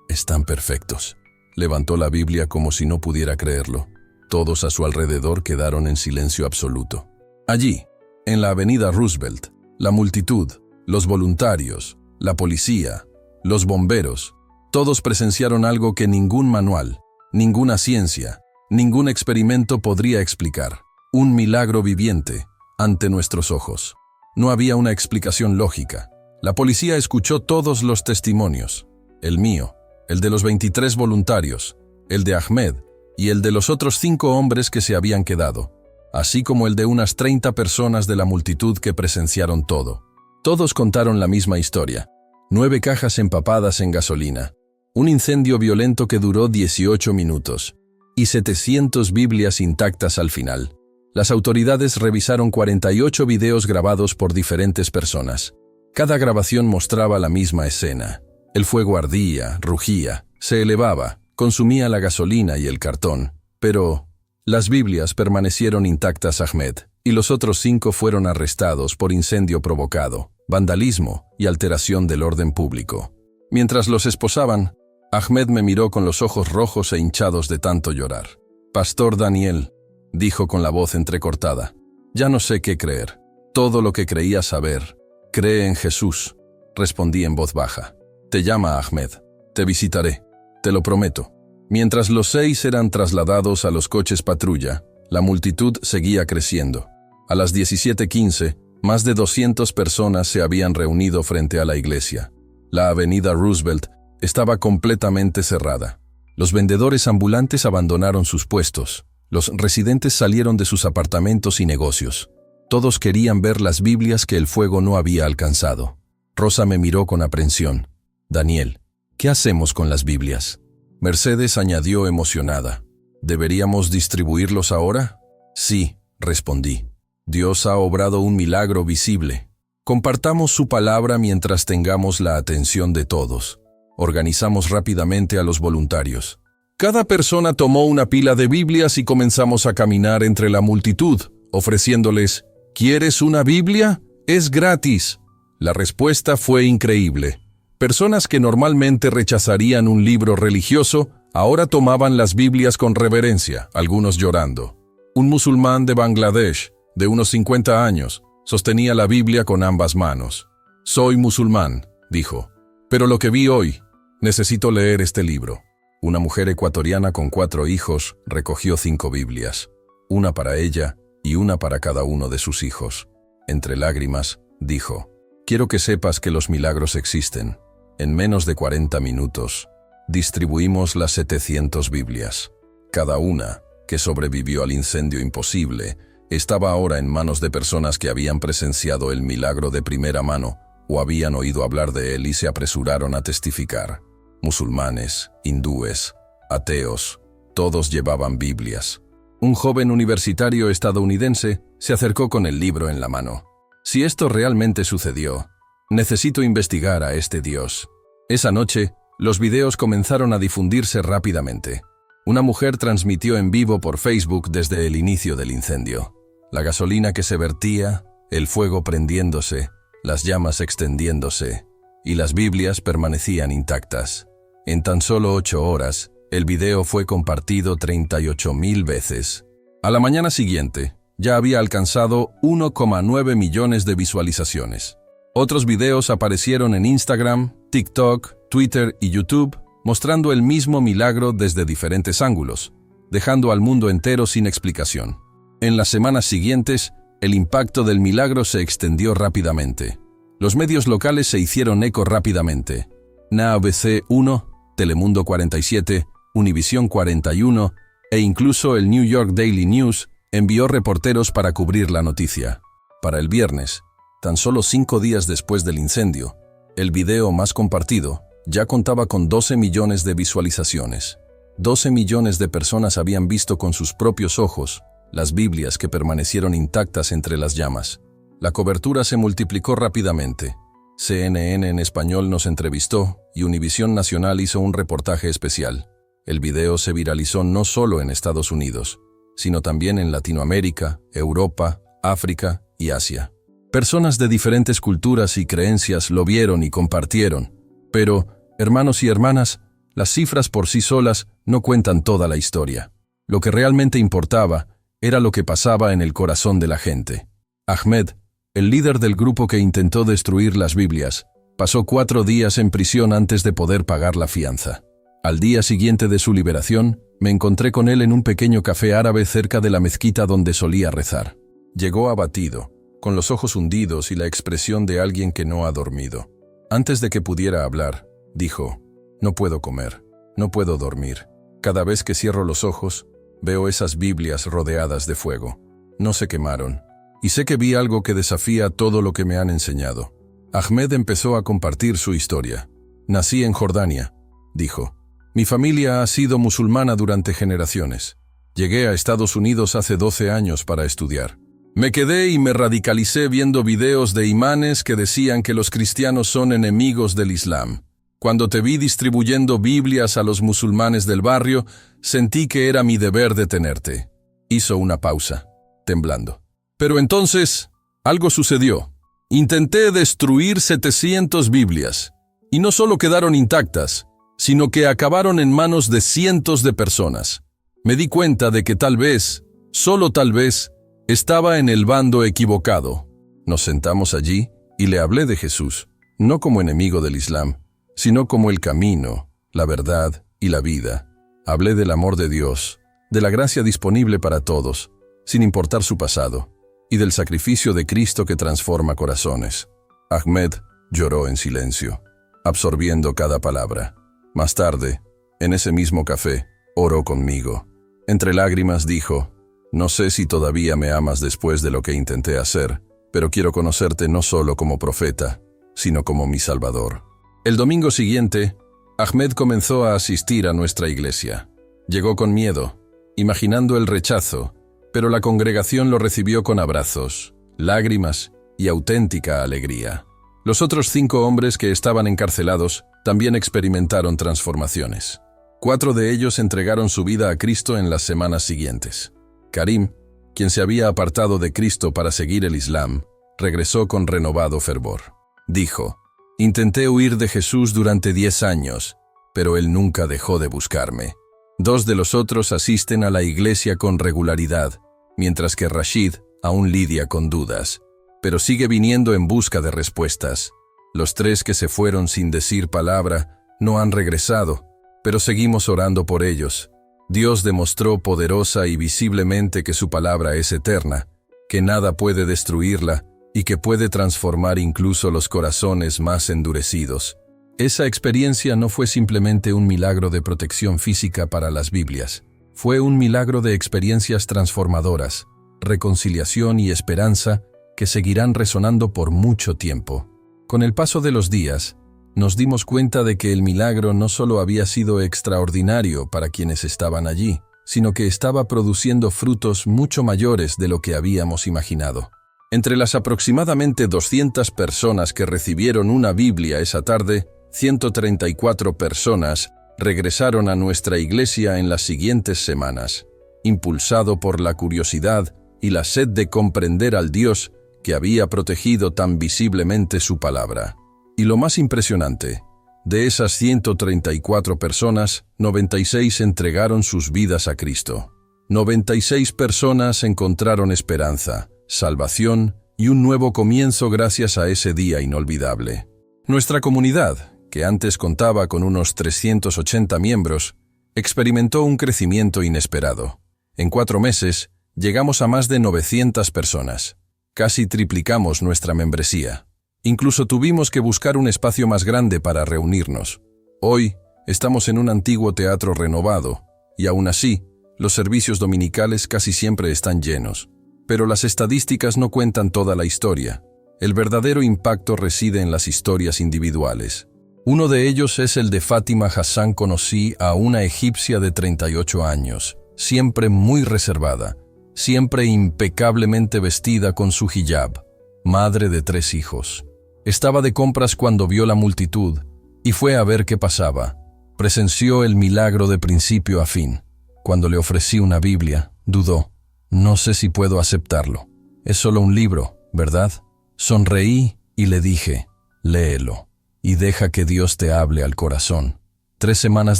están perfectos». Levantó la Biblia como si no pudiera creerlo. Todos a su alrededor quedaron en silencio absoluto. Allí, en la avenida Roosevelt, la multitud, los voluntarios, la policía, los bomberos, todos presenciaron algo que ningún manual, ninguna ciencia, ningún experimento podría explicar. Un milagro viviente ante nuestros ojos. No había una explicación lógica. La policía escuchó todos los testimonios. El mío, el de los 23 voluntarios, el de Ahmed y el de los otros 5 hombres que se habían quedado, así como el de unas 30 personas de la multitud que presenciaron todo. Todos contaron la misma historia. 9 cajas empapadas en gasolina, un incendio violento que duró 18 minutos y 700 Biblias intactas al final. Las autoridades revisaron 48 videos grabados por diferentes personas. Cada grabación mostraba la misma escena. El fuego ardía, rugía, se elevaba, consumía la gasolina y el cartón. Pero las Biblias permanecieron intactas. Ahmed y los otros 5 fueron arrestados por incendio provocado, vandalismo y alteración del orden público. Mientras los esposaban, Ahmed me miró con los ojos rojos e hinchados de tanto llorar. «Pastor Daniel», dijo con la voz entrecortada, «ya no sé qué creer. Todo lo que creía saber. Cree en Jesús», respondí en voz baja. «Te llama Ahmed. Te visitaré. Te lo prometo». Mientras los 6 eran trasladados a los coches patrulla, la multitud seguía creciendo. A las 17:15, más de 200 personas se habían reunido frente a la iglesia. La avenida Roosevelt estaba completamente cerrada. Los vendedores ambulantes abandonaron sus puestos. Los residentes salieron de sus apartamentos y negocios. Todos querían ver las Biblias que el fuego no había alcanzado. Rosa me miró con aprensión. «Daniel, ¿qué hacemos con las Biblias?». Mercedes añadió emocionada. «¿Deberíamos distribuirlos ahora?». «Sí», respondí. «Dios ha obrado un milagro visible. Compartamos su palabra mientras tengamos la atención de todos». Organizamos rápidamente a los voluntarios. Cada persona tomó una pila de Biblias y comenzamos a caminar entre la multitud, ofreciéndoles: «¿Quieres una Biblia? Es gratis». La respuesta fue increíble. Personas que normalmente rechazarían un libro religioso, ahora tomaban las Biblias con reverencia, algunos llorando. Un musulmán de Bangladesh, de unos 50 años, sostenía la Biblia con ambas manos. «Soy musulmán», dijo, «pero lo que vi hoy, necesito leer este libro». Una mujer ecuatoriana con 4 hijos recogió 5 Biblias, una para ella y una para cada uno de sus hijos. Entre lágrimas, dijo, «Quiero que sepas que los milagros existen». En menos de 40 minutos, distribuimos las 700 Biblias. Cada una, que sobrevivió al incendio imposible, estaba ahora en manos de personas que habían presenciado el milagro de primera mano o habían oído hablar de él y se apresuraron a testificar. Musulmanes, hindúes, ateos, todos llevaban Biblias. Un joven universitario estadounidense se acercó con el libro en la mano. «Si esto realmente sucedió, necesito investigar a este Dios». Esa noche, los videos comenzaron a difundirse rápidamente. Una mujer transmitió en vivo por Facebook desde el inicio del incendio. La gasolina que se vertía, el fuego prendiéndose, las llamas extendiéndose, y las Biblias permanecían intactas. En tan solo 8 horas, el video fue compartido 38.000 veces. A la mañana siguiente, ya había alcanzado 1,9 millones de visualizaciones. Otros videos aparecieron en Instagram, TikTok, Twitter y YouTube, mostrando el mismo milagro desde diferentes ángulos, dejando al mundo entero sin explicación. En las semanas siguientes, el impacto del milagro se extendió rápidamente. Los medios locales se hicieron eco rápidamente. NABC 1, Telemundo 47, Univisión 41 e incluso el New York Daily News envió reporteros para cubrir la noticia. Para el viernes, tan solo 5 días después del incendio, el video más compartido ya contaba con 12 millones de visualizaciones. 12 millones de personas habían visto con sus propios ojos las Biblias que permanecieron intactas entre las llamas. La cobertura se multiplicó rápidamente. CNN en español nos entrevistó y Univisión Nacional hizo un reportaje especial. El video se viralizó no solo en Estados Unidos, sino también en Latinoamérica, Europa, África y Asia. Personas de diferentes culturas y creencias lo vieron y compartieron, pero, hermanos y hermanas, las cifras por sí solas no cuentan toda la historia. Lo que realmente importaba era lo que pasaba en el corazón de la gente. Ahmed, el líder del grupo que intentó destruir las Biblias, pasó 4 días en prisión antes de poder pagar la fianza. Al día siguiente de su liberación, me encontré con él en un pequeño café árabe cerca de la mezquita donde solía rezar. Llegó abatido, con los ojos hundidos y la expresión de alguien que no ha dormido. Antes de que pudiera hablar, dijo, «No puedo comer, no puedo dormir. Cada vez que cierro los ojos, veo esas Biblias rodeadas de fuego. No se quemaron, y sé que vi algo que desafía todo lo que me han enseñado». Ahmed empezó a compartir su historia. «Nací en Jordania», dijo. «Mi familia ha sido musulmana durante generaciones. Llegué a Estados Unidos hace 12 años para estudiar. Me quedé y me radicalicé viendo videos de imanes que decían que los cristianos son enemigos del Islam. Cuando te vi distribuyendo Biblias a los musulmanes del barrio, sentí que era mi deber detenerte». Hizo una pausa, temblando. «Pero entonces, algo sucedió. Intenté destruir 700 Biblias, y no solo quedaron intactas, sino que acabaron en manos de cientos de personas. Me di cuenta de que tal vez, solo tal vez, estaba en el bando equivocado». Nos sentamos allí y le hablé de Jesús, no como enemigo del Islam, sino como el camino, la verdad y la vida. Hablé del amor de Dios, de la gracia disponible para todos, sin importar su pasado, y del sacrificio de Cristo que transforma corazones. Ahmed lloró en silencio, absorbiendo cada palabra. Más tarde, en ese mismo café, oró conmigo. Entre lágrimas dijo, «No sé si todavía me amas después de lo que intenté hacer, pero quiero conocerte no solo como profeta, sino como mi Salvador». El domingo siguiente, Ahmed comenzó a asistir a nuestra iglesia. Llegó con miedo, imaginando el rechazo, pero la congregación lo recibió con abrazos, lágrimas y auténtica alegría. Los otros 5 hombres que estaban encarcelados también experimentaron transformaciones. 4 de ellos entregaron su vida a Cristo en las semanas siguientes. Karim, quien se había apartado de Cristo para seguir el Islam, regresó con renovado fervor. Dijo, Intenté huir de Jesús durante 10 años, pero Él nunca dejó de buscarme. 2 de los otros asisten a la iglesia con regularidad, mientras que Rashid aún lidia con dudas, pero sigue viniendo en busca de respuestas. Los 3 que se fueron sin decir palabra no han regresado, pero seguimos orando por ellos. Dios demostró poderosa y visiblemente que su palabra es eterna, que nada puede destruirla y que puede transformar incluso los corazones más endurecidos. Esa experiencia no fue simplemente un milagro de protección física para las Biblias. Fue un milagro de experiencias transformadoras, reconciliación y esperanza que seguirán resonando por mucho tiempo. Con el paso de los días, nos dimos cuenta de que el milagro no solo había sido extraordinario para quienes estaban allí, sino que estaba produciendo frutos mucho mayores de lo que habíamos imaginado. Entre las aproximadamente 200 personas que recibieron una Biblia esa tarde, 134 personas regresaron a nuestra iglesia en las siguientes semanas, impulsado por la curiosidad y la sed de comprender al Dios que había protegido tan visiblemente su palabra. Y lo más impresionante, de esas 134 personas, 96 entregaron sus vidas a Cristo. 96 personas encontraron esperanza, salvación y un nuevo comienzo gracias a ese día inolvidable. Nuestra comunidad, que antes contaba con unos 380 miembros, experimentó un crecimiento inesperado. En 4 meses, llegamos a más de 900 personas. Casi triplicamos nuestra membresía. Incluso tuvimos que buscar un espacio más grande para reunirnos. Hoy, estamos en un antiguo teatro renovado, y aún así, los servicios dominicales casi siempre están llenos. Pero las estadísticas no cuentan toda la historia. El verdadero impacto reside en las historias individuales. Uno de ellos es el de Fátima Hassan. Conocí a una egipcia de 38 años, siempre muy reservada, siempre impecablemente vestida con su hijab, madre de 3 hijos. Estaba de compras cuando vio la multitud y fue a ver qué pasaba. Presenció el milagro de principio a fin. Cuando le ofrecí una Biblia, dudó. No sé si puedo aceptarlo. Es solo un libro, ¿verdad? Sonreí y le dije, léelo y deja que Dios te hable al corazón. 3 semanas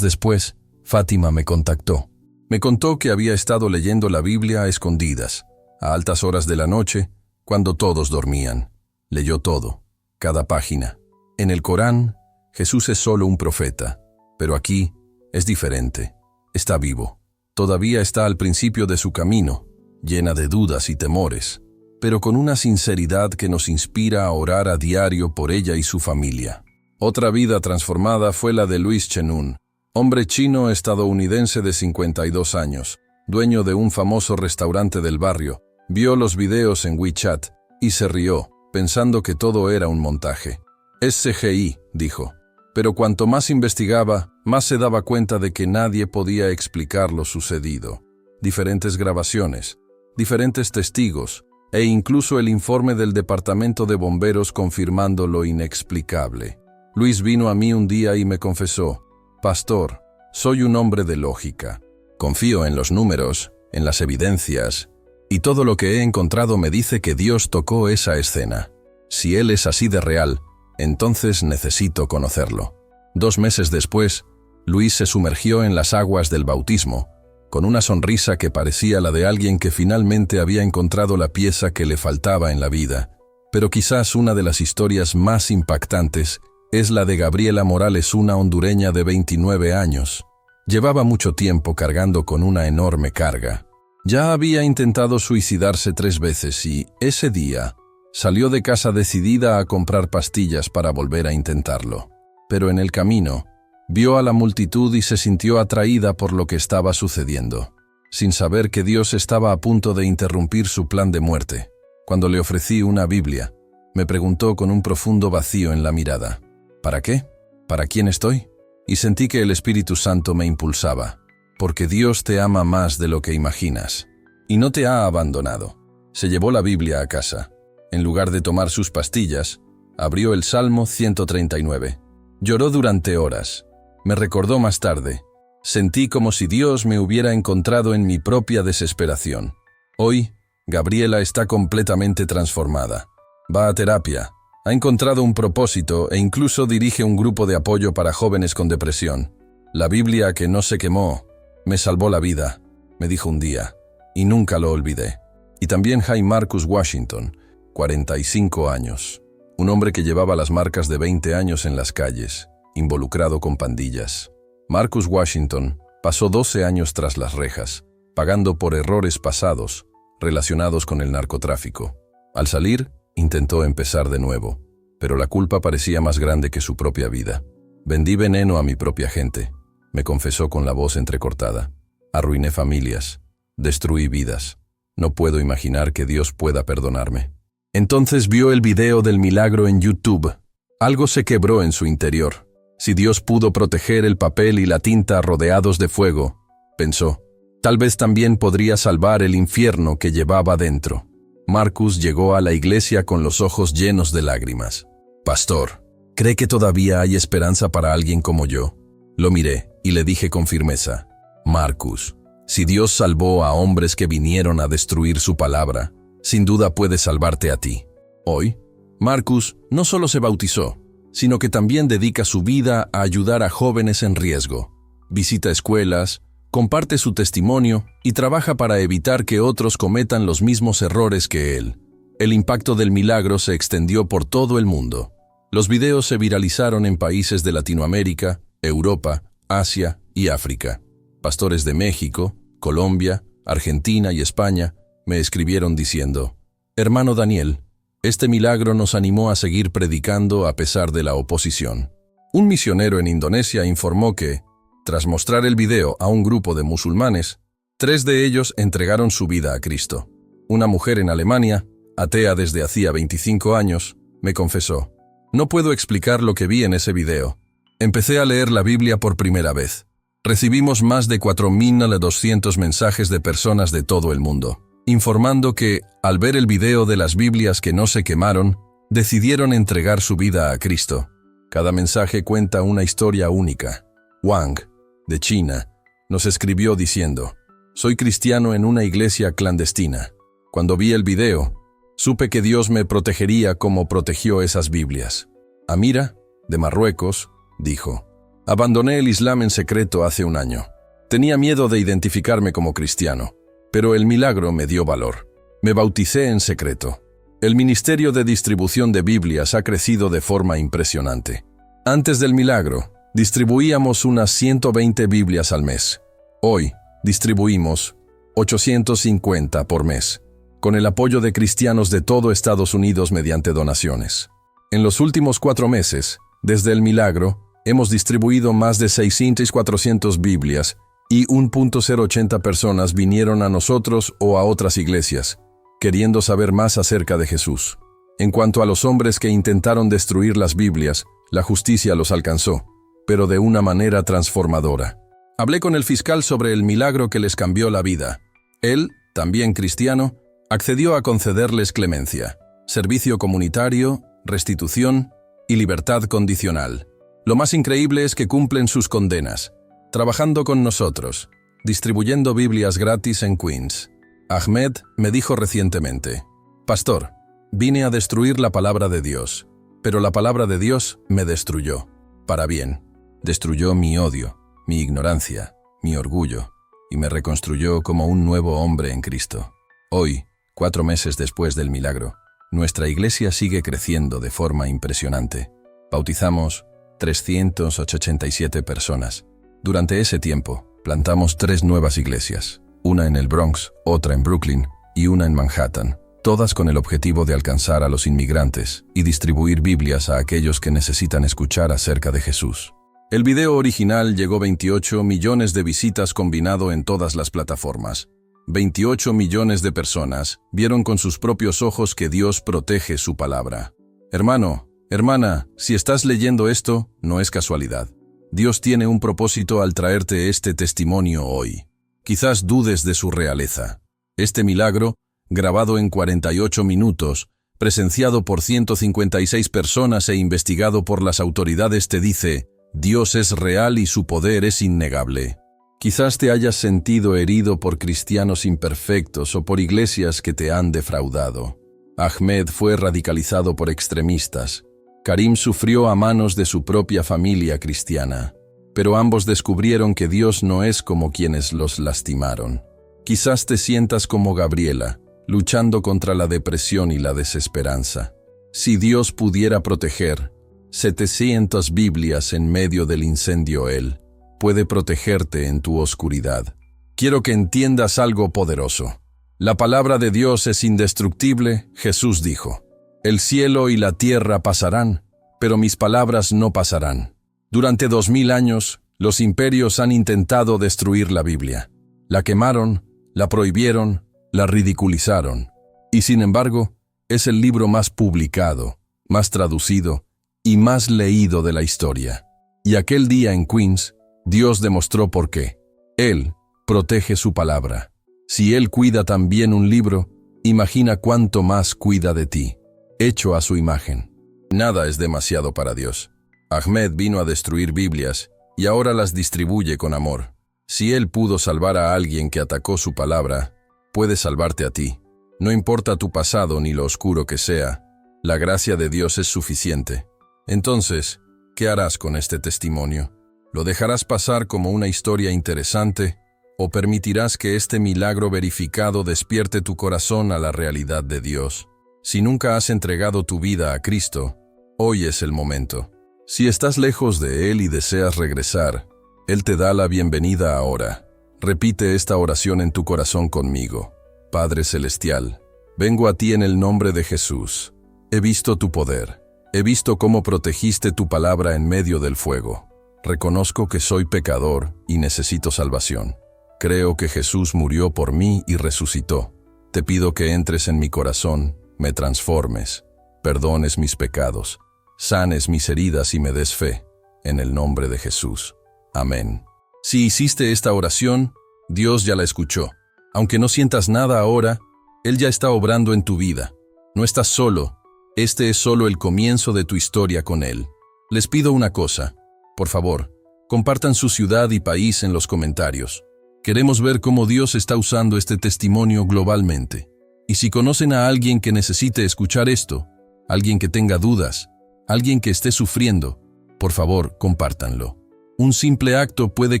después, Fátima me contactó. Me contó que había estado leyendo la Biblia a escondidas, a altas horas de la noche, cuando todos dormían. Leyó todo, cada página. En el Corán, Jesús es solo un profeta, pero aquí es diferente. Está vivo. Todavía está al principio de su camino, llena de dudas y temores, pero con una sinceridad que nos inspira a orar a diario por ella y su familia. Otra vida transformada fue la de Luis Chenun, hombre chino estadounidense de 52 años, dueño de un famoso restaurante del barrio. Vio los videos en WeChat y se rió, pensando que todo era un montaje. Es CGI, dijo. Pero cuanto más investigaba, más se daba cuenta de que nadie podía explicar lo sucedido. Diferentes grabaciones, diferentes testigos, e incluso el informe del departamento de bomberos confirmando lo inexplicable. Luis vino a mí un día y me confesó, «Pastor, soy un hombre de lógica. Confío en los números, en las evidencias, y todo lo que he encontrado me dice que Dios tocó esa escena. Si Él es así de real, entonces necesito conocerlo». 2 meses después, Luis se sumergió en las aguas del bautismo, con una sonrisa que parecía la de alguien que finalmente había encontrado la pieza que le faltaba en la vida. Pero quizás una de las historias más impactantes es la de Gabriela Morales, una hondureña de 29 años. Llevaba mucho tiempo cargando con una enorme carga. Ya había intentado suicidarse 3 veces y, ese día, salió de casa decidida a comprar pastillas para volver a intentarlo. Pero en el camino, vio a la multitud y se sintió atraída por lo que estaba sucediendo, sin saber que Dios estaba a punto de interrumpir su plan de muerte. Cuando le ofrecí una Biblia, me preguntó con un profundo vacío en la mirada, ¿para qué? ¿Para quién estoy? Y sentí que el Espíritu Santo me impulsaba, porque Dios te ama más de lo que imaginas, y no te ha abandonado. Se llevó la Biblia a casa. En lugar de tomar sus pastillas, abrió el Salmo 139. Lloró durante horas. Me recordó más tarde. Sentí como si Dios me hubiera encontrado en mi propia desesperación. Hoy, Gabriela está completamente transformada. Va a terapia, Ha encontrado un propósito e incluso dirige un grupo de apoyo para jóvenes con depresión. La Biblia que no se quemó me salvó la vida, me dijo un día, y nunca lo olvidé. Y también Marcus Washington, 45 años, un hombre que llevaba las marcas de 20 años en las calles, involucrado con pandillas. Marcus Washington pasó 12 años tras las rejas, pagando por errores pasados relacionados con el narcotráfico. Al salir, intentó empezar de nuevo, pero la culpa parecía más grande que su propia vida. Vendí veneno a mi propia gente, me confesó con la voz entrecortada. Arruiné familias, destruí vidas. No puedo imaginar que Dios pueda perdonarme. Entonces vio el video del milagro en YouTube. Algo se quebró en su interior. Si Dios pudo proteger el papel y la tinta rodeados de fuego, pensó, tal vez también podría salvar el infierno que llevaba dentro. Marcus llegó a la iglesia con los ojos llenos de lágrimas. Pastor, ¿cree que todavía hay esperanza para alguien como yo? Lo miré y le dije con firmeza, Marcus, si Dios salvó a hombres que vinieron a destruir su palabra, sin duda puede salvarte a ti. Hoy, Marcus no solo se bautizó, sino que también dedica su vida a ayudar a jóvenes en riesgo. Visita escuelas, comparte su testimonio y trabaja para evitar que otros cometan los mismos errores que él. El impacto del milagro se extendió por todo el mundo. Los videos se viralizaron en países de Latinoamérica, Europa, Asia y África. Pastores de México, Colombia, Argentina y España me escribieron diciendo, Hermano Daniel, este milagro nos animó a seguir predicando a pesar de la oposición. Un misionero en Indonesia informó que, tras mostrar el video a un grupo de musulmanes, 3 de ellos entregaron su vida a Cristo. Una mujer en Alemania, atea desde hacía 25 años, me confesó, no puedo explicar lo que vi en ese video. Empecé a leer la Biblia por primera vez. Recibimos más de 4.200 mensajes de personas de todo el mundo, informando que, al ver el video de las Biblias que no se quemaron, decidieron entregar su vida a Cristo. Cada mensaje cuenta una historia única. Wang, de China, nos escribió diciendo, soy cristiano en una iglesia clandestina. Cuando vi el video, supe que Dios me protegería como protegió esas Biblias. Amira, de Marruecos, dijo, abandoné el Islam en secreto hace un año. Tenía miedo de identificarme como cristiano, pero el milagro me dio valor. Me bauticé en secreto. El ministerio de distribución de Biblias ha crecido de forma impresionante. Antes del milagro, distribuíamos unas 120 Biblias al mes. Hoy, distribuimos 850 por mes, con el apoyo de cristianos de todo Estados Unidos mediante donaciones. En los últimos 4 meses, desde el milagro, hemos distribuido más de 600-400 Biblias y 1.080 personas vinieron a nosotros o a otras iglesias, queriendo saber más acerca de Jesús. En cuanto a los hombres que intentaron destruir las Biblias, la justicia los alcanzó, pero de una manera transformadora. Hablé con el fiscal sobre el milagro que les cambió la vida. Él, también cristiano, accedió a concederles clemencia, servicio comunitario, restitución y libertad condicional. Lo más increíble es que cumplen sus condenas, trabajando con nosotros, distribuyendo Biblias gratis en Queens. Ahmed me dijo recientemente, Pastor, vine a destruir la palabra de Dios, pero la palabra de Dios me destruyó, para bien. Destruyó mi odio, mi ignorancia, mi orgullo, y me reconstruyó como un nuevo hombre en Cristo. Hoy, 4 meses después del milagro, nuestra iglesia sigue creciendo de forma impresionante. Bautizamos 387 personas. Durante ese tiempo, plantamos 3 nuevas iglesias, una en el Bronx, otra en Brooklyn y una en Manhattan, todas con el objetivo de alcanzar a los inmigrantes y distribuir Biblias a aquellos que necesitan escuchar acerca de Jesús. El video original llegó a 28 millones de visitas combinado en todas las plataformas. 28 millones de personas vieron con sus propios ojos que Dios protege su palabra. Hermano, hermana, si estás leyendo esto, no es casualidad. Dios tiene un propósito al traerte este testimonio hoy. Quizás dudes de su realeza. Este milagro, grabado en 48 minutos, presenciado por 156 personas e investigado por las autoridades, te dice, Dios es real y su poder es innegable. Quizás te hayas sentido herido por cristianos imperfectos o por iglesias que te han defraudado. Ahmed fue radicalizado por extremistas. Karim sufrió a manos de su propia familia cristiana. Pero ambos descubrieron que Dios no es como quienes los lastimaron. Quizás te sientas como Gabriela, luchando contra la depresión y la desesperanza. Si Dios pudiera proteger 700 Biblias en medio del incendio, Él puede protegerte en tu oscuridad. Quiero que entiendas algo poderoso. La palabra de Dios es indestructible. Jesús dijo: el cielo y la tierra pasarán, pero mis palabras no pasarán. Durante 2000 años, los imperios han intentado destruir la Biblia. La quemaron, la prohibieron, la ridiculizaron. Y sin embargo, es el libro más publicado, más traducido y más leído de la historia. Y aquel día en Queens, Dios demostró por qué. Él protege su palabra. Si Él cuida también un libro, imagina cuánto más cuida de ti, hecho a su imagen. Nada es demasiado para Dios. Ahmed vino a destruir Biblias y ahora las distribuye con amor. Si Él pudo salvar a alguien que atacó su palabra, puede salvarte a ti. No importa tu pasado ni lo oscuro que sea, la gracia de Dios es suficiente. Entonces, ¿qué harás con este testimonio? ¿Lo dejarás pasar como una historia interesante o permitirás que este milagro verificado despierte tu corazón a la realidad de Dios? Si nunca has entregado tu vida a Cristo, hoy es el momento. Si estás lejos de Él y deseas regresar, Él te da la bienvenida ahora. Repite esta oración en tu corazón conmigo. Padre Celestial, vengo a ti en el nombre de Jesús. He visto tu poder. He visto cómo protegiste tu palabra en medio del fuego. Reconozco que soy pecador y necesito salvación. Creo que Jesús murió por mí y resucitó. Te pido que entres en mi corazón, me transformes, perdones mis pecados, sanes mis heridas y me des fe, en el nombre de Jesús. Amén. Si hiciste esta oración, Dios ya la escuchó. Aunque no sientas nada ahora, Él ya está obrando en tu vida. No estás solo. Este es solo el comienzo de tu historia con Él. Les pido una cosa. Por favor, compartan su ciudad y país en los comentarios. Queremos ver cómo Dios está usando este testimonio globalmente. Y si conocen a alguien que necesite escuchar esto, alguien que tenga dudas, alguien que esté sufriendo, por favor, compártanlo. Un simple acto puede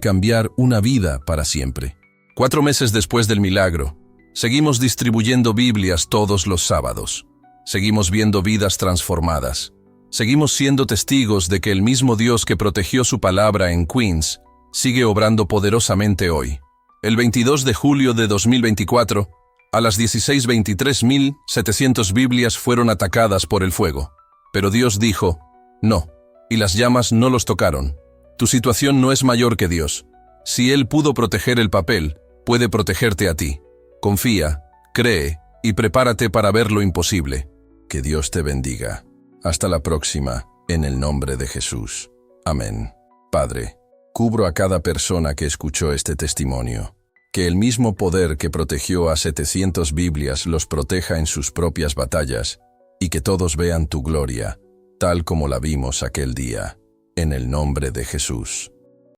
cambiar una vida para siempre. 4 meses después del milagro, seguimos distribuyendo Biblias todos los sábados. Seguimos viendo vidas transformadas. Seguimos siendo testigos de que el mismo Dios que protegió su palabra en Queens sigue obrando poderosamente hoy. El 22 de julio de 2024, a las 16:23, 700 Biblias fueron atacadas por el fuego. Pero Dios dijo, no, y las llamas no los tocaron. Tu situación no es mayor que Dios. Si Él pudo proteger el papel, puede protegerte a ti. Confía, cree y prepárate para ver lo imposible. Que Dios te bendiga. Hasta la próxima, en el nombre de Jesús. Amén. Padre, cubro a cada persona que escuchó este testimonio. Que el mismo poder que protegió a 700 Biblias los proteja en sus propias batallas y que todos vean tu gloria, tal como la vimos aquel día. En el nombre de Jesús.